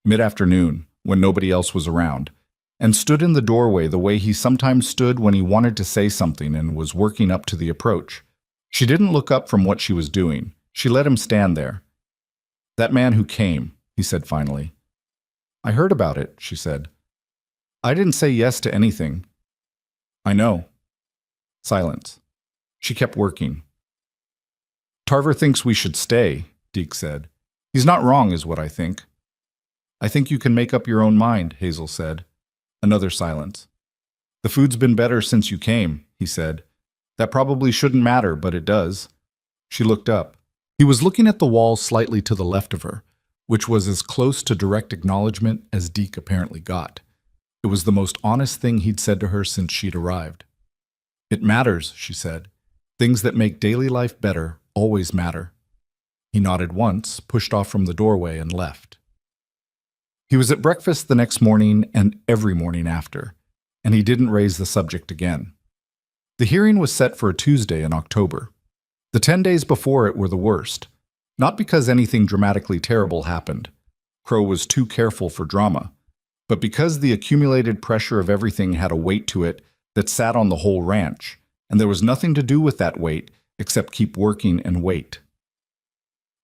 mid-afternoon, when nobody else was around, and stood in the doorway the way he sometimes stood when he wanted to say something and was working up to the approach. She didn't look up from what she was doing. She let him stand there. "That man who came," he said finally. "I heard about it," she said. "I didn't say yes to anything." "I know." Silence. She kept working. "Tarver thinks we should stay," Deke said. "He's not wrong, is what I think." "I think you can make up your own mind," Hazel said. Another silence. "The food's been better since you came," he said. "That probably shouldn't matter, but it does." She looked up. He was looking at the wall slightly to the left of her, which was as close to direct acknowledgement as Deke apparently got. It was the most honest thing he'd said to her since she'd arrived. "It matters," she said. "Things that make daily life better always matter." He nodded once, pushed off from the doorway, and left. He was at breakfast the next morning and every morning after, and he didn't raise the subject again. The hearing was set for a Tuesday in October. The 10 days before it were the worst, not because anything dramatically terrible happened. Crow was too careful for drama, but because the accumulated pressure of everything had a weight to it that sat on the whole ranch, and there was nothing to do with that weight except keep working and wait.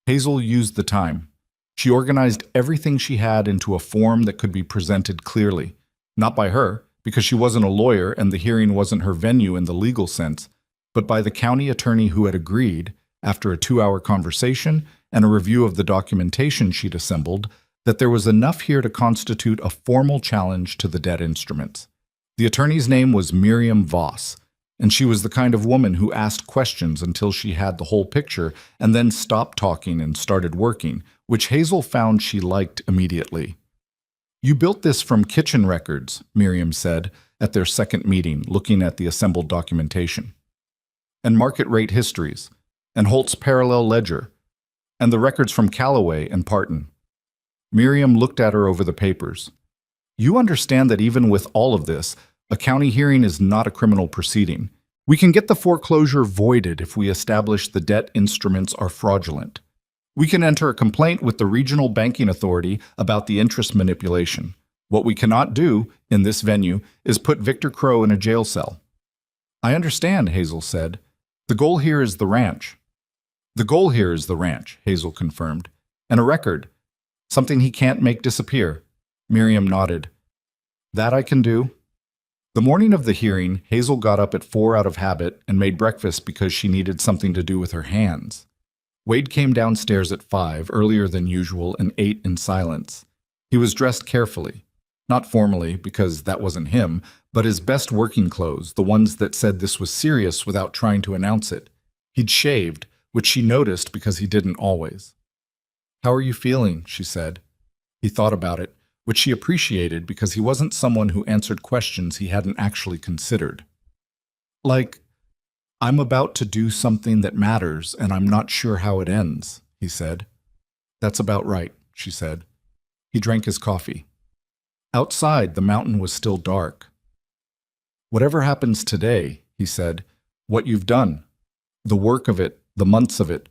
Hazel used the time. She organized everything she had into a form that could be presented clearly, not by her, because she wasn't a lawyer and the hearing wasn't her venue in the legal sense, but by the county attorney who had agreed, after a 2-hour conversation and a review of the documentation she'd assembled, that there was enough here to constitute a formal challenge to the debt instruments. The attorney's name was Miriam Voss, and she was the kind of woman who asked questions until she had the whole picture and then stopped talking and started working, which Hazel found she liked immediately. "You built this from kitchen records," Miriam said at their second meeting, looking at the assembled documentation. "And market rate histories, and Holt's parallel ledger, and the records from Callaway and Parton." Miriam looked at her over the papers. "You understand that even with all of this, a county hearing is not a criminal proceeding. We can get the foreclosure voided if we establish the debt instruments are fraudulent. We can enter a complaint with the regional banking authority about the interest manipulation. What we cannot do, in this venue, is put Victor Crow in a jail cell." "I understand," Hazel said. "The goal here is the ranch." "The goal here is the ranch," Hazel confirmed. "And a record. Something he can't make disappear." Miriam nodded. "That I can do." The morning of the hearing, Hazel got up at 4 out of habit and made breakfast because she needed something to do with her hands. Wade came downstairs at 5, earlier than usual, and ate in silence. He was dressed carefully. Not formally, because that wasn't him, but his best working clothes, the ones that said this was serious without trying to announce it. He'd shaved, which she noticed because he didn't always. "How are you feeling?" she said. He thought about it, which she appreciated because he wasn't someone who answered questions he hadn't actually considered. "Like, I'm about to do something that matters, and I'm not sure how it ends," he said. "That's about right," she said. He drank his coffee. Outside, the mountain was still dark. "Whatever happens today," he said, "what you've done, the work of it, the months of it,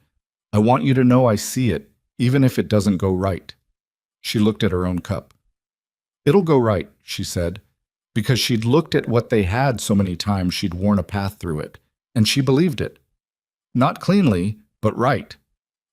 I want you to know I see it, even if it doesn't go right." She looked at her own cup. "It'll go right," she said, because she'd looked at what they had so many times she'd worn a path through it, and she believed it. Not cleanly, but right.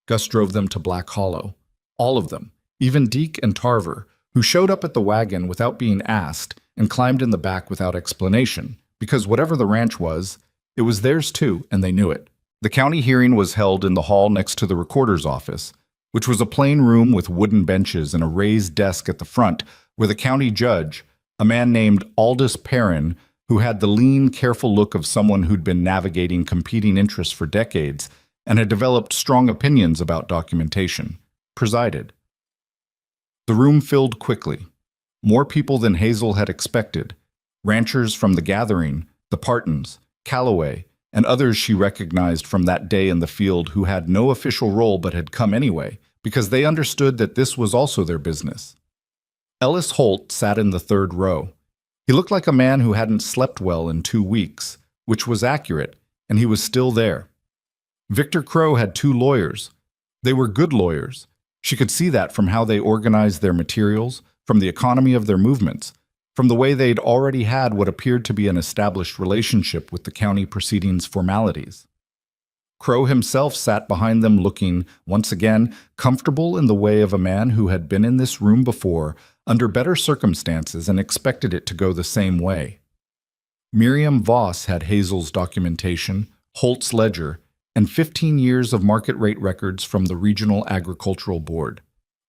Gus drove them to Black Hollow. All of them, even Deke and Tarver, who showed up at the wagon without being asked and climbed in the back without explanation, because whatever the ranch was, it was theirs too, and they knew it. The county hearing was held in the hall next to the recorder's office, which was a plain room with wooden benches and a raised desk at the front, where the county judge, a man named Aldous Perrin, who had the lean, careful look of someone who'd been navigating competing interests for decades and had developed strong opinions about documentation, presided. The room filled quickly. More people than Hazel had expected. Ranchers from the gathering, the Partons, Callaway, and others she recognized from that day in the field who had no official role but had come anyway, because they understood that this was also their business. Ellis Holt sat in the third row. He looked like a man who hadn't slept well in 2 weeks, which was accurate, and he was still there. Victor Crow had 2 lawyers. They were good lawyers. She could see that from how they organized their materials, from the economy of their movements, from the way they'd already had what appeared to be an established relationship with the county proceedings formalities. Crow himself sat behind them looking, once again, comfortable in the way of a man who had been in this room before, under better circumstances, and expected it to go the same way. Miriam Voss had Hazel's documentation, Holt's ledger, and 15 years of market rate records from the Regional Agricultural Board.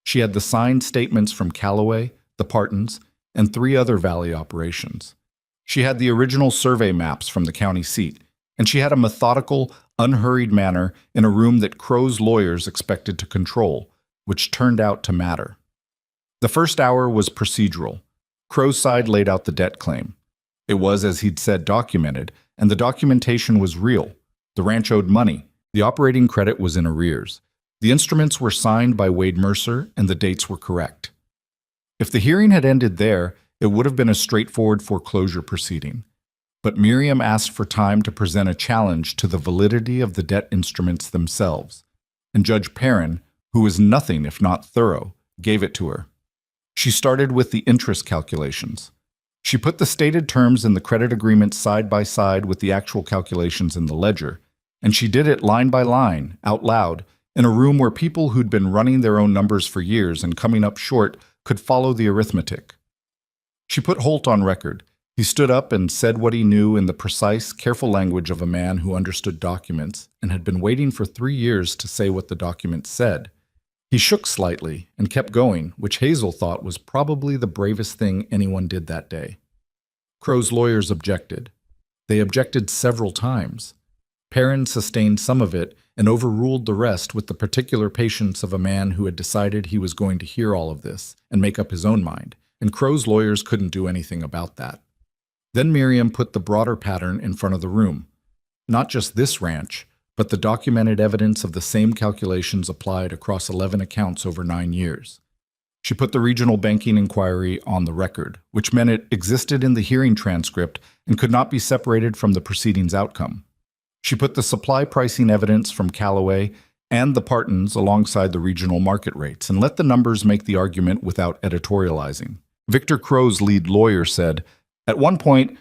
She had the signed statements from Callaway, the Partons, and 3 other valley operations. She had the original survey maps from the county seat, and she had a methodical, unhurried manner in a room that Crow's lawyers expected to control, which turned out to matter. The first hour was procedural. Crow's side laid out the debt claim. It was, as he'd said, documented, and the documentation was real. The ranch owed money. The operating credit was in arrears. The instruments were signed by Wade Mercer, and the dates were correct. If the hearing had ended there, it would have been a straightforward foreclosure proceeding. But Miriam asked for time to present a challenge to the validity of the debt instruments themselves, and Judge Perrin, who was nothing if not thorough, gave it to her. She started with the interest calculations. She put the stated terms in the credit agreement side by side with the actual calculations in the ledger, and she did it line by line, out loud, in a room where people who'd been running their own numbers for years and coming up short could follow the arithmetic. She put Holt on record. He stood up and said what he knew in the precise, careful language of a man who understood documents and had been waiting for 3 years to say what the document said. He shook slightly and kept going, which Hazel thought was probably the bravest thing anyone did that day. Crow's lawyers objected. They objected several times. Perrin sustained some of it and overruled the rest with the particular patience of a man who had decided he was going to hear all of this and make up his own mind, and Crow's lawyers couldn't do anything about that. Then Miriam put the broader pattern in front of the room. Not just this ranch, but the documented evidence of the same calculations applied across 11 accounts over 9 years. She put the regional banking inquiry on the record, which meant it existed in the hearing transcript and could not be separated from the proceedings' outcome. She put the supply pricing evidence from Callaway and the Partons alongside the regional market rates and let the numbers make the argument without editorializing. Victor Crow's lead lawyer said, "At one point,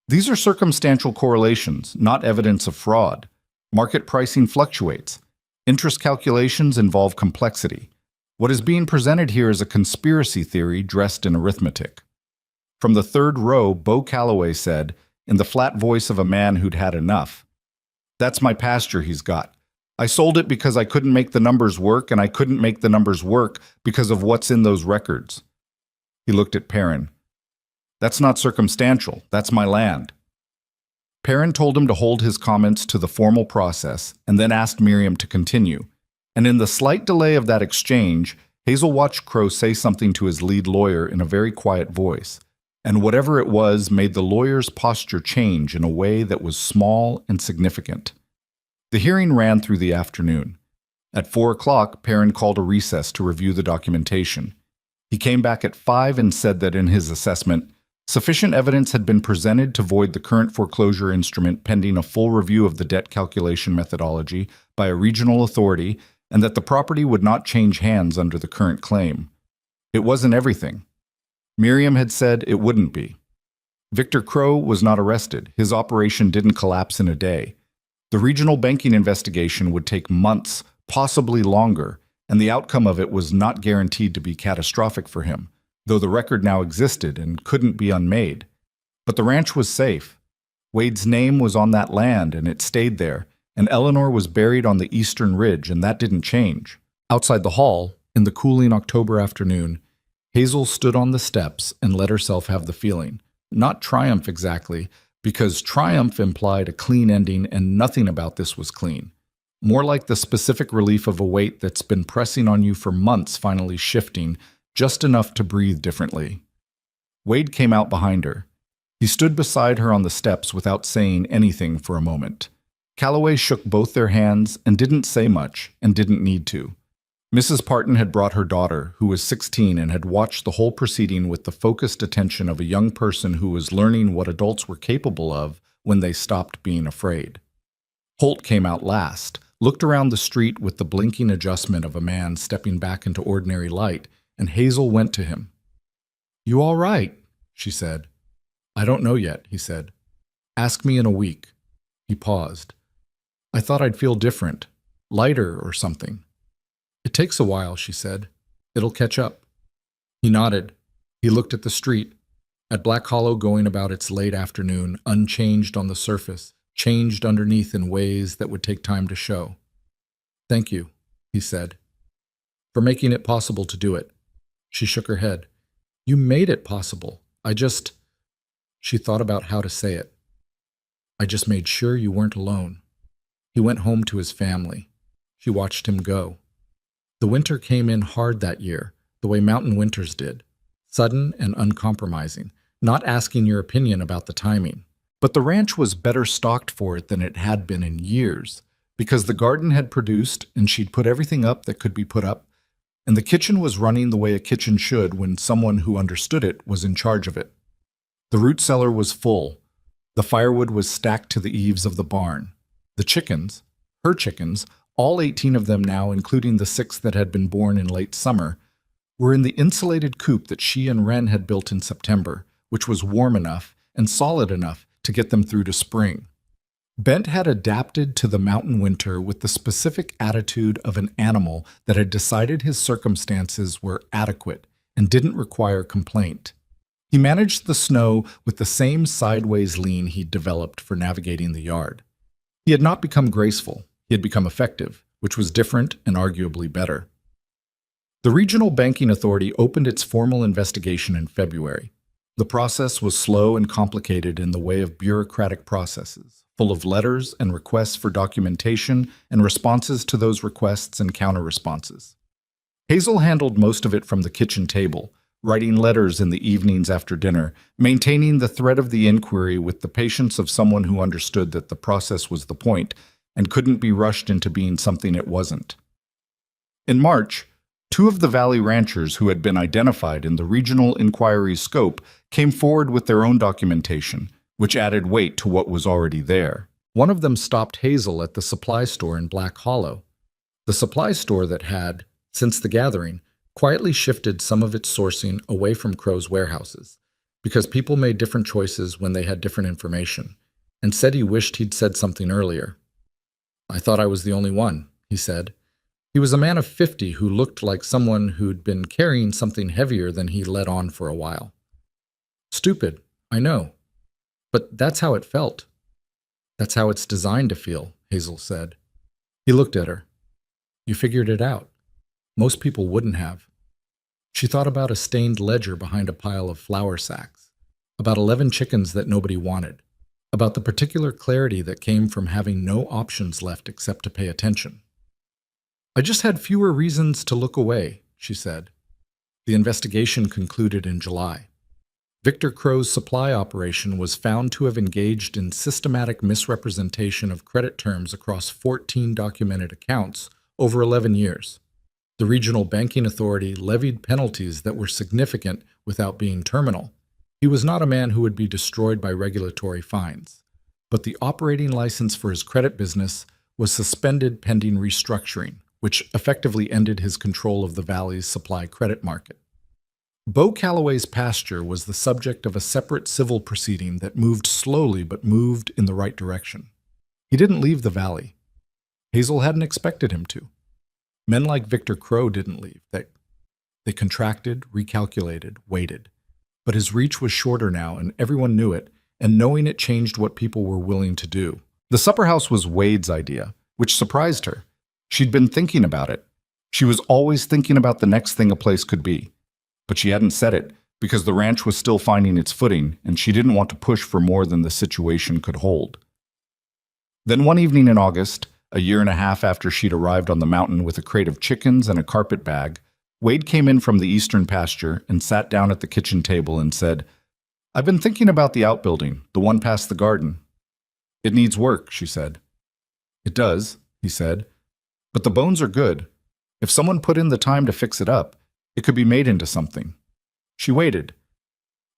these are circumstantial correlations, not evidence of fraud. Market pricing fluctuates. Interest calculations involve complexity. What is being presented here is a conspiracy theory dressed in arithmetic." From the third row, Bo Callaway said, in the flat voice of a man who'd had enough, "That's my pasture he's got. I sold it because I couldn't make the numbers work, and I couldn't make the numbers work because of what's in those records." He looked at Perrin. "That's not circumstantial. That's my land." Perrin told him to hold his comments to the formal process and then asked Miriam to continue. And in the slight delay of that exchange, Hazel watched Crow say something to his lead lawyer in a very quiet voice, and whatever it was made the lawyer's posture change in a way that was small and significant. The hearing ran through the afternoon. At 4 o'clock, Perrin called a recess to review the documentation. He came back at 5 and said that in his assessment, sufficient evidence had been presented to void the current foreclosure instrument pending a full review of the debt calculation methodology by a regional authority, and that the property would not change hands under the current claim. It wasn't everything. Miriam had said it wouldn't be. Victor Crow was not arrested. His operation didn't collapse in a day. The regional banking investigation would take months, possibly longer, and the outcome of it was not guaranteed to be catastrophic for him, though the record now existed and couldn't be unmade. But the ranch was safe. Wade's name was on that land, and it stayed there, and Eleanor was buried on the eastern ridge, and that didn't change. Outside the hall, in the cooling October afternoon, Hazel stood on the steps and let herself have the feeling. Not triumph exactly, because triumph implied a clean ending and nothing about this was clean. More like the specific relief of a weight that's been pressing on you for months finally shifting, just enough to breathe differently. Wade came out behind her. He stood beside her on the steps without saying anything for a moment. Callaway shook both their hands and didn't say much and didn't need to. Mrs. Parton had brought her daughter, who was 16 and had watched the whole proceeding with the focused attention of a young person who was learning what adults were capable of when they stopped being afraid. Holt came out last, looked around the street with the blinking adjustment of a man stepping back into ordinary light, and Hazel went to him. "You all right?" she said. "I don't know yet," he said. "Ask me in a week." He paused. "I thought I'd feel different, lighter or something." "It takes a while," she said. "It'll catch up." He nodded. He looked at the street, at Black Hollow going about its late afternoon, unchanged on the surface, changed underneath in ways that would take time to show. "Thank you," he said, "for making it possible to do it." She shook her head. "You made it possible. She thought about how to say it. "I just made sure you weren't alone." He went home to his family. She watched him go. The winter came in hard that year, the way mountain winters did, sudden and uncompromising, not asking your opinion about the timing. But the ranch was better stocked for it than it had been in years, because the garden had produced and she'd put everything up that could be put up, and the kitchen was running the way a kitchen should when someone who understood it was in charge of it. The root cellar was full. The firewood was stacked to the eaves of the barn. The chickens, her chickens, all 18 of them now, including the 6 that had been born in late summer, were in the insulated coop that she and Wren had built in September, which was warm enough and solid enough to get them through to spring. Bent had adapted to the mountain winter with the specific attitude of an animal that had decided his circumstances were adequate and didn't require complaint. He managed the snow with the same sideways lean he'd developed for navigating the yard. He had not become graceful. He had become effective, which was different and arguably better. The Regional Banking Authority opened its formal investigation in February. The process was slow and complicated in the way of bureaucratic processes, full of letters and requests for documentation and responses to those requests and counter-responses. Hazel handled most of it from the kitchen table, writing letters in the evenings after dinner, maintaining the thread of the inquiry with the patience of someone who understood that the process was the point and couldn't be rushed into being something it wasn't. In March, 2 of the Valley ranchers who had been identified in the regional inquiry's scope came forward with their own documentation, which added weight to what was already there. One of them stopped Hazel at the supply store in Black Hollow, the supply store that had, since the gathering, quietly shifted some of its sourcing away from Crow's warehouses, because people made different choices when they had different information, and said he wished he'd said something earlier. "I thought I was the only one," he said. He was a man of 50 who looked like someone who'd been carrying something heavier than he let on for a while. "Stupid, I know. But that's how it felt. That's how it's designed to feel," Hazel said. He looked at her. "You figured it out. Most people wouldn't have." She thought about a stained ledger behind a pile of flour sacks, about 11 chickens that nobody wanted, about the particular clarity that came from having no options left except to pay attention. "I just had fewer reasons to look away," she said. The investigation concluded in July. Victor Crow's supply operation was found to have engaged in systematic misrepresentation of credit terms across 14 documented accounts over 11 years. The Regional Banking Authority levied penalties that were significant without being terminal. He was not a man who would be destroyed by regulatory fines, but the operating license for his credit business was suspended pending restructuring, which effectively ended his control of the Valley's supply credit market. Bo Calloway's pasture was the subject of a separate civil proceeding that moved slowly but moved in the right direction. He didn't leave the Valley. Hazel hadn't expected him to. Men like Victor Crow didn't leave. They contracted, recalculated, waited. But his reach was shorter now, and everyone knew it, and knowing it changed what people were willing to do. The supper house was Wade's idea, which surprised her. She'd been thinking about it. She was always thinking about the next thing a place could be. But she hadn't said it, because the ranch was still finding its footing, and she didn't want to push for more than the situation could hold. Then one evening in August, a year and a half after she'd arrived on the mountain with a crate of chickens and a carpet bag, Wade came in from the eastern pasture and sat down at the kitchen table and said, "I've been thinking about the outbuilding, the one past the garden." "It needs work," she said. "It does," he said, "but the bones are good. If someone put in the time to fix it up, it could be made into something. She waited.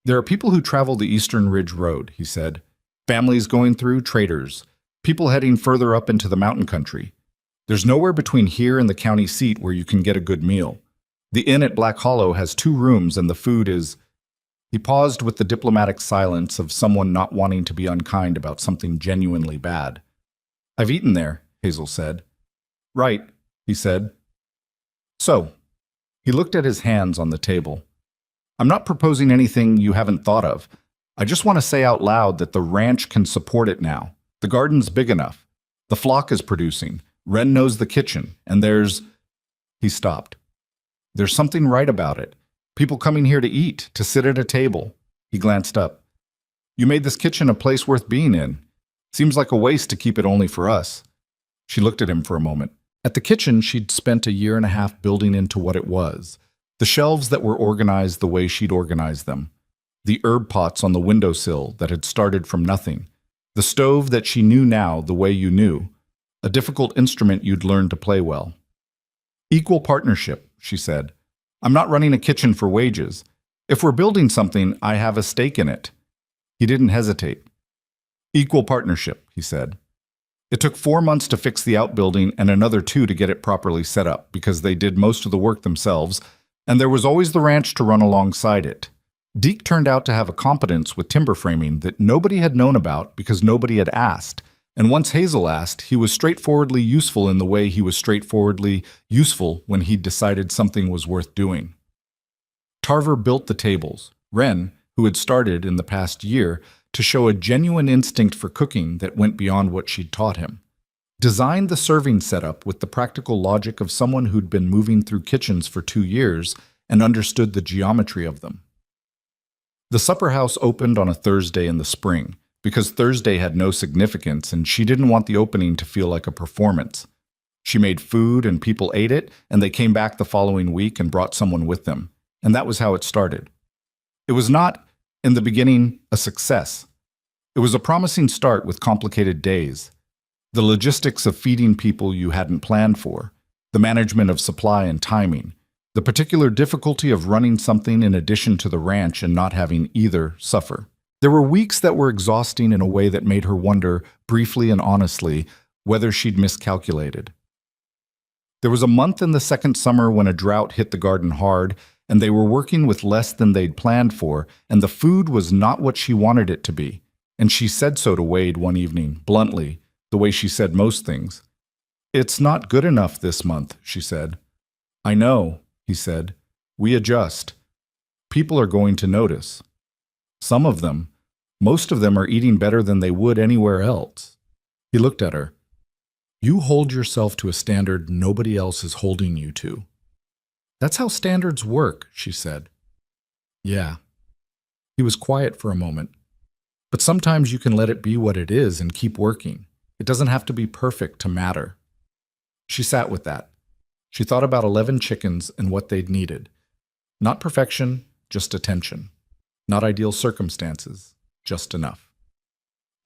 There are people who travel the Eastern Ridge Road, he said. Families going through, traders, people heading further up into the mountain country. There's nowhere between here and the county seat where you can get a good meal. The inn at Black Hollow has 2 rooms and the food is... He paused with the diplomatic silence of someone not wanting to be unkind about something genuinely bad. I've eaten there, Hazel said. Right, he said. So, he looked at his hands on the table. I'm not proposing anything you haven't thought of. I just want to say out loud that the ranch can support it now. The garden's big enough. The flock is producing. Wren knows the kitchen, and there's... He stopped. There's something right about it. People coming here to eat, to sit at a table. He glanced up. You made this kitchen a place worth being in. Seems like a waste to keep it only for us. She looked at him for a moment. At the kitchen, she'd spent a year and a half building into what it was. The shelves that were organized the way she'd organized them. The herb pots on the windowsill that had started from nothing. The stove that she knew now the way you knew. A difficult instrument you'd learned to play well. Equal partnership, she said. I'm not running a kitchen for wages. If we're building something, I have a stake in it. He didn't hesitate. Equal partnership, he said. It took 4 months to fix the outbuilding and another 2 to get it properly set up because they did most of the work themselves, and there was always the ranch to run alongside it. Deke turned out to have a competence with timber framing that nobody had known about because nobody had asked. And once Hazel asked, he was straightforwardly useful in the way he was straightforwardly useful when he'd decided something was worth doing. Tarver built the tables. Wren, who had started in the past year to show a genuine instinct for cooking that went beyond what she'd taught him, designed the serving setup with the practical logic of someone who'd been moving through kitchens for 2 years and understood the geometry of them. The supper house opened on a Thursday in the spring, because Thursday had no significance and she didn't want the opening to feel like a performance. She made food and people ate it, and they came back the following week and brought someone with them. And that was how it started. It was not, in the beginning, a success. It was a promising start with complicated days. The logistics of feeding people you hadn't planned for, the management of supply and timing, the particular difficulty of running something in addition to the ranch and not having either suffer. There were weeks that were exhausting in a way that made her wonder, briefly and honestly, whether she'd miscalculated. There was a month in the second summer when a drought hit the garden hard, and they were working with less than they'd planned for, and the food was not what she wanted it to be. And she said so to Wade one evening, bluntly, the way she said most things. It's not good enough this month, she said. I know, he said. We adjust. People are going to notice. Some of them. Most of them are eating better than they would anywhere else. He looked at her. You hold yourself to a standard nobody else is holding you to. That's how standards work, she said. Yeah. He was quiet for a moment. But sometimes you can let it be what it is and keep working. It doesn't have to be perfect to matter. She sat with that. She thought about 11 chickens and what they'd needed. Not perfection, just attention. Not ideal circumstances, just enough.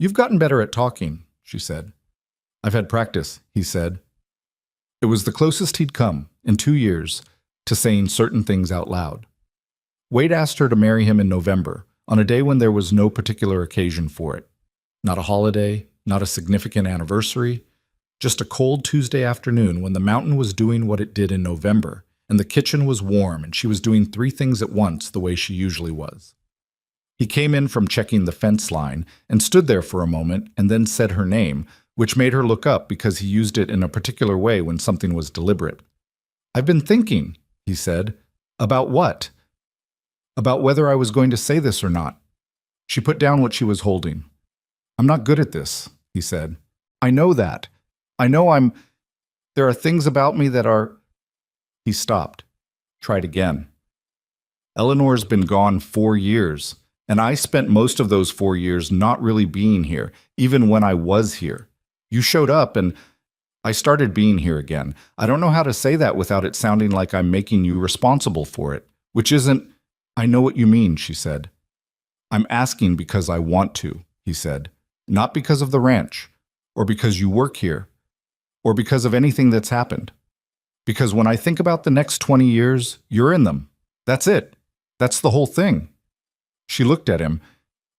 You've gotten better at talking, she said. I've had practice, he said. It was the closest he'd come, in 2 years, to saying certain things out loud. Wade asked her to marry him in November, on a day when there was no particular occasion for it. Not a holiday, not a significant anniversary, just a cold Tuesday afternoon when the mountain was doing what it did in November, and the kitchen was warm and she was doing 3 things at once the way she usually was. He came in from checking the fence line and stood there for a moment and then said her name, which made her look up because he used it in a particular way when something was deliberate. I've been thinking, he said. About what? About whether I was going to say this or not. She put down what she was holding. I'm not good at this, he said. I know that. I know there are things about me that are... He stopped. Tried again. Eleanor's been gone 4 years. And I spent most of those 4 years not really being here, even when I was here. You showed up and I started being here again. I don't know how to say that without it sounding like I'm making you responsible for it, which isn't... I know what you mean, she said. I'm asking because I want to, he said. Not because of the ranch, or because you work here, or because of anything that's happened. Because when I think about the next 20 years, you're in them. That's it. That's the whole thing. She looked at him,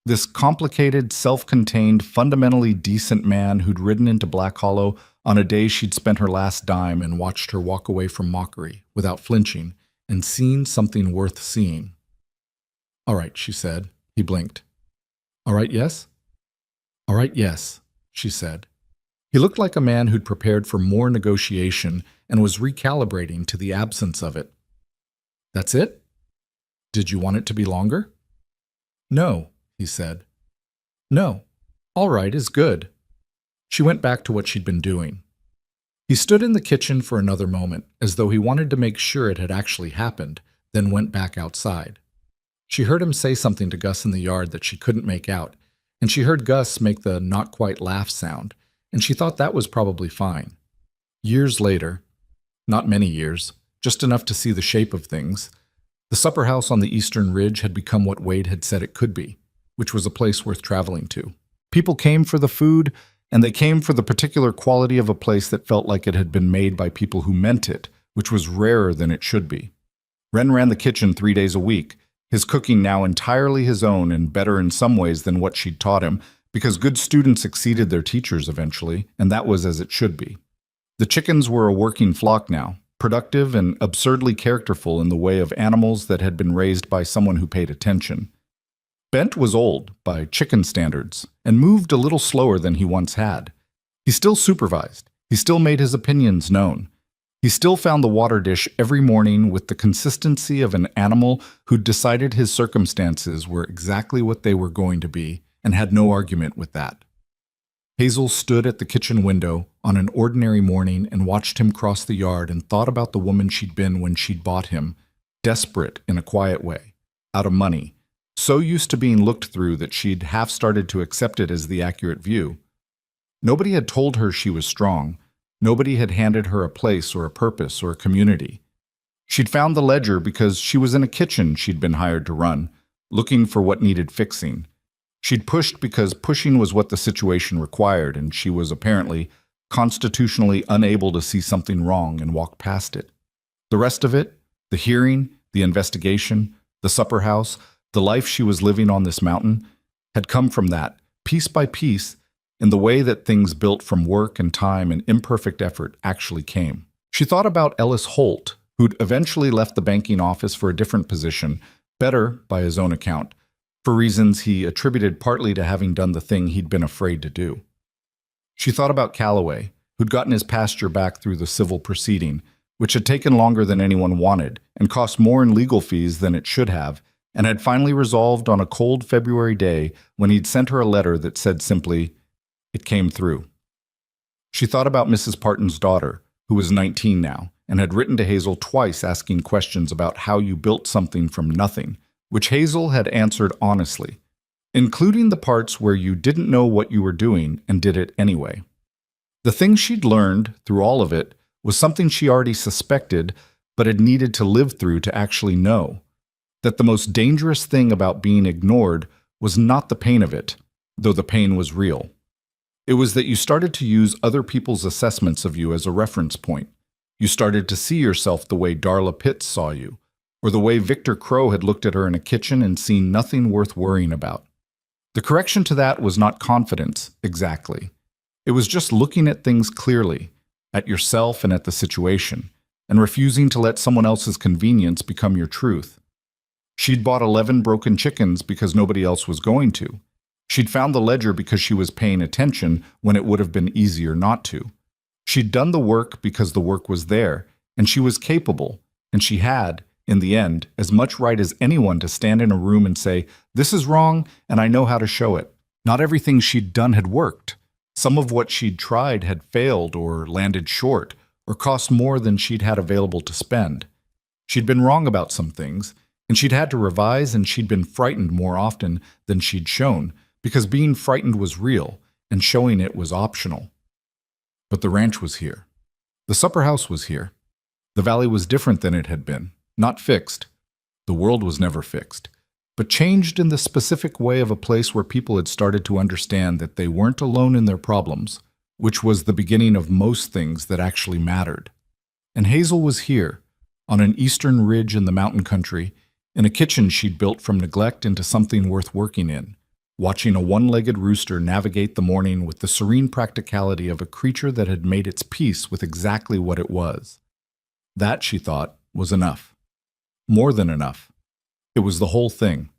this complicated, self-contained, fundamentally decent man who'd ridden into Black Hollow on a day she'd spent her last dime and watched her walk away from mockery without flinching and seen something worth seeing. "All right," she said. He blinked. "All right, yes?" "All right, yes," she said. He looked like a man who'd prepared for more negotiation and was recalibrating to the absence of it. "That's it? Did you want it to be longer?" "No," he said. "No. All right is good." She went back to what she'd been doing. He stood in the kitchen for another moment, as though he wanted to make sure it had actually happened, then went back outside. She heard him say something to Gus in the yard that she couldn't make out, and she heard Gus make the not-quite-laugh sound, and she thought that was probably fine. Years later, not many years, just enough to see the shape of things, the supper house on the eastern ridge had become what Wade had said it could be, which was a place worth traveling to. People came for the food, and they came for the particular quality of a place that felt like it had been made by people who meant it, which was rarer than it should be. Ren ran the kitchen 3 days a week, his cooking now entirely his own and better in some ways than what she'd taught him, because good students exceeded their teachers eventually, and that was as it should be. The chickens were a working flock now, productive and absurdly characterful in the way of animals that had been raised by someone who paid attention. Bent was old, by chicken standards, and moved a little slower than he once had. He still supervised. He still made his opinions known. He still found the water dish every morning with the consistency of an animal who'd decided his circumstances were exactly what they were going to be and had no argument with that. Hazel stood at the kitchen window on an ordinary morning and watched him cross the yard and thought about the woman she'd been when she'd bought him, desperate in a quiet way, out of money, so used to being looked through that she'd half started to accept it as the accurate view. Nobody had told her she was strong. Nobody had handed her a place or a purpose or a community. She'd found the ledger because she was in a kitchen she'd been hired to run, looking for what needed fixing. She'd pushed because pushing was what the situation required, and she was apparently constitutionally unable to see something wrong and walk past it. The rest of it, the hearing, the investigation, the supper house, the life she was living on this mountain, had come from that, piece by piece, in the way that things built from work and time and imperfect effort actually came. She thought about Ellis Holt, who'd eventually left the banking office for a different position, better by his own account, for reasons he attributed partly to having done the thing he'd been afraid to do. She thought about Calloway, who'd gotten his pasture back through the civil proceeding, which had taken longer than anyone wanted and cost more in legal fees than it should have, and had finally resolved on a cold February day when he'd sent her a letter that said simply, "It came through." She thought about Mrs. Parton's daughter, who was 19 now, and had written to Hazel twice asking questions about how you built something from nothing, which Hazel had answered honestly, including the parts where you didn't know what you were doing and did it anyway. The thing she'd learned through all of it was something she already suspected but had needed to live through to actually know, that the most dangerous thing about being ignored was not the pain of it, though the pain was real. It was that you started to use other people's assessments of you as a reference point. You started to see yourself the way Darla Pitts saw you, or the way Victor Crow had looked at her in a kitchen and seen nothing worth worrying about. The correction to that was not confidence, exactly. It was just looking at things clearly, at yourself and at the situation, and refusing to let someone else's convenience become your truth. She'd bought 11 broken chickens because nobody else was going to. She'd found the ledger because she was paying attention when it would have been easier not to. She'd done the work because the work was there, and she was capable, and she had, in the end, as much right as anyone to stand in a room and say, "This is wrong, and I know how to show it." Not everything she'd done had worked. Some of what she'd tried had failed or landed short, or cost more than she'd had available to spend. She'd been wrong about some things, and she'd had to revise, and she'd been frightened more often than she'd shown, because being frightened was real, and showing it was optional. But the ranch was here. The supper house was here. The valley was different than it had been. Not fixed. The world was never fixed, but changed in the specific way of a place where people had started to understand that they weren't alone in their problems, which was the beginning of most things that actually mattered. And Hazel was here, on an eastern ridge in the mountain country, in a kitchen she'd built from neglect into something worth working in, watching a one-legged rooster navigate the morning with the serene practicality of a creature that had made its peace with exactly what it was. That, she thought, was enough. More than enough. It was the whole thing.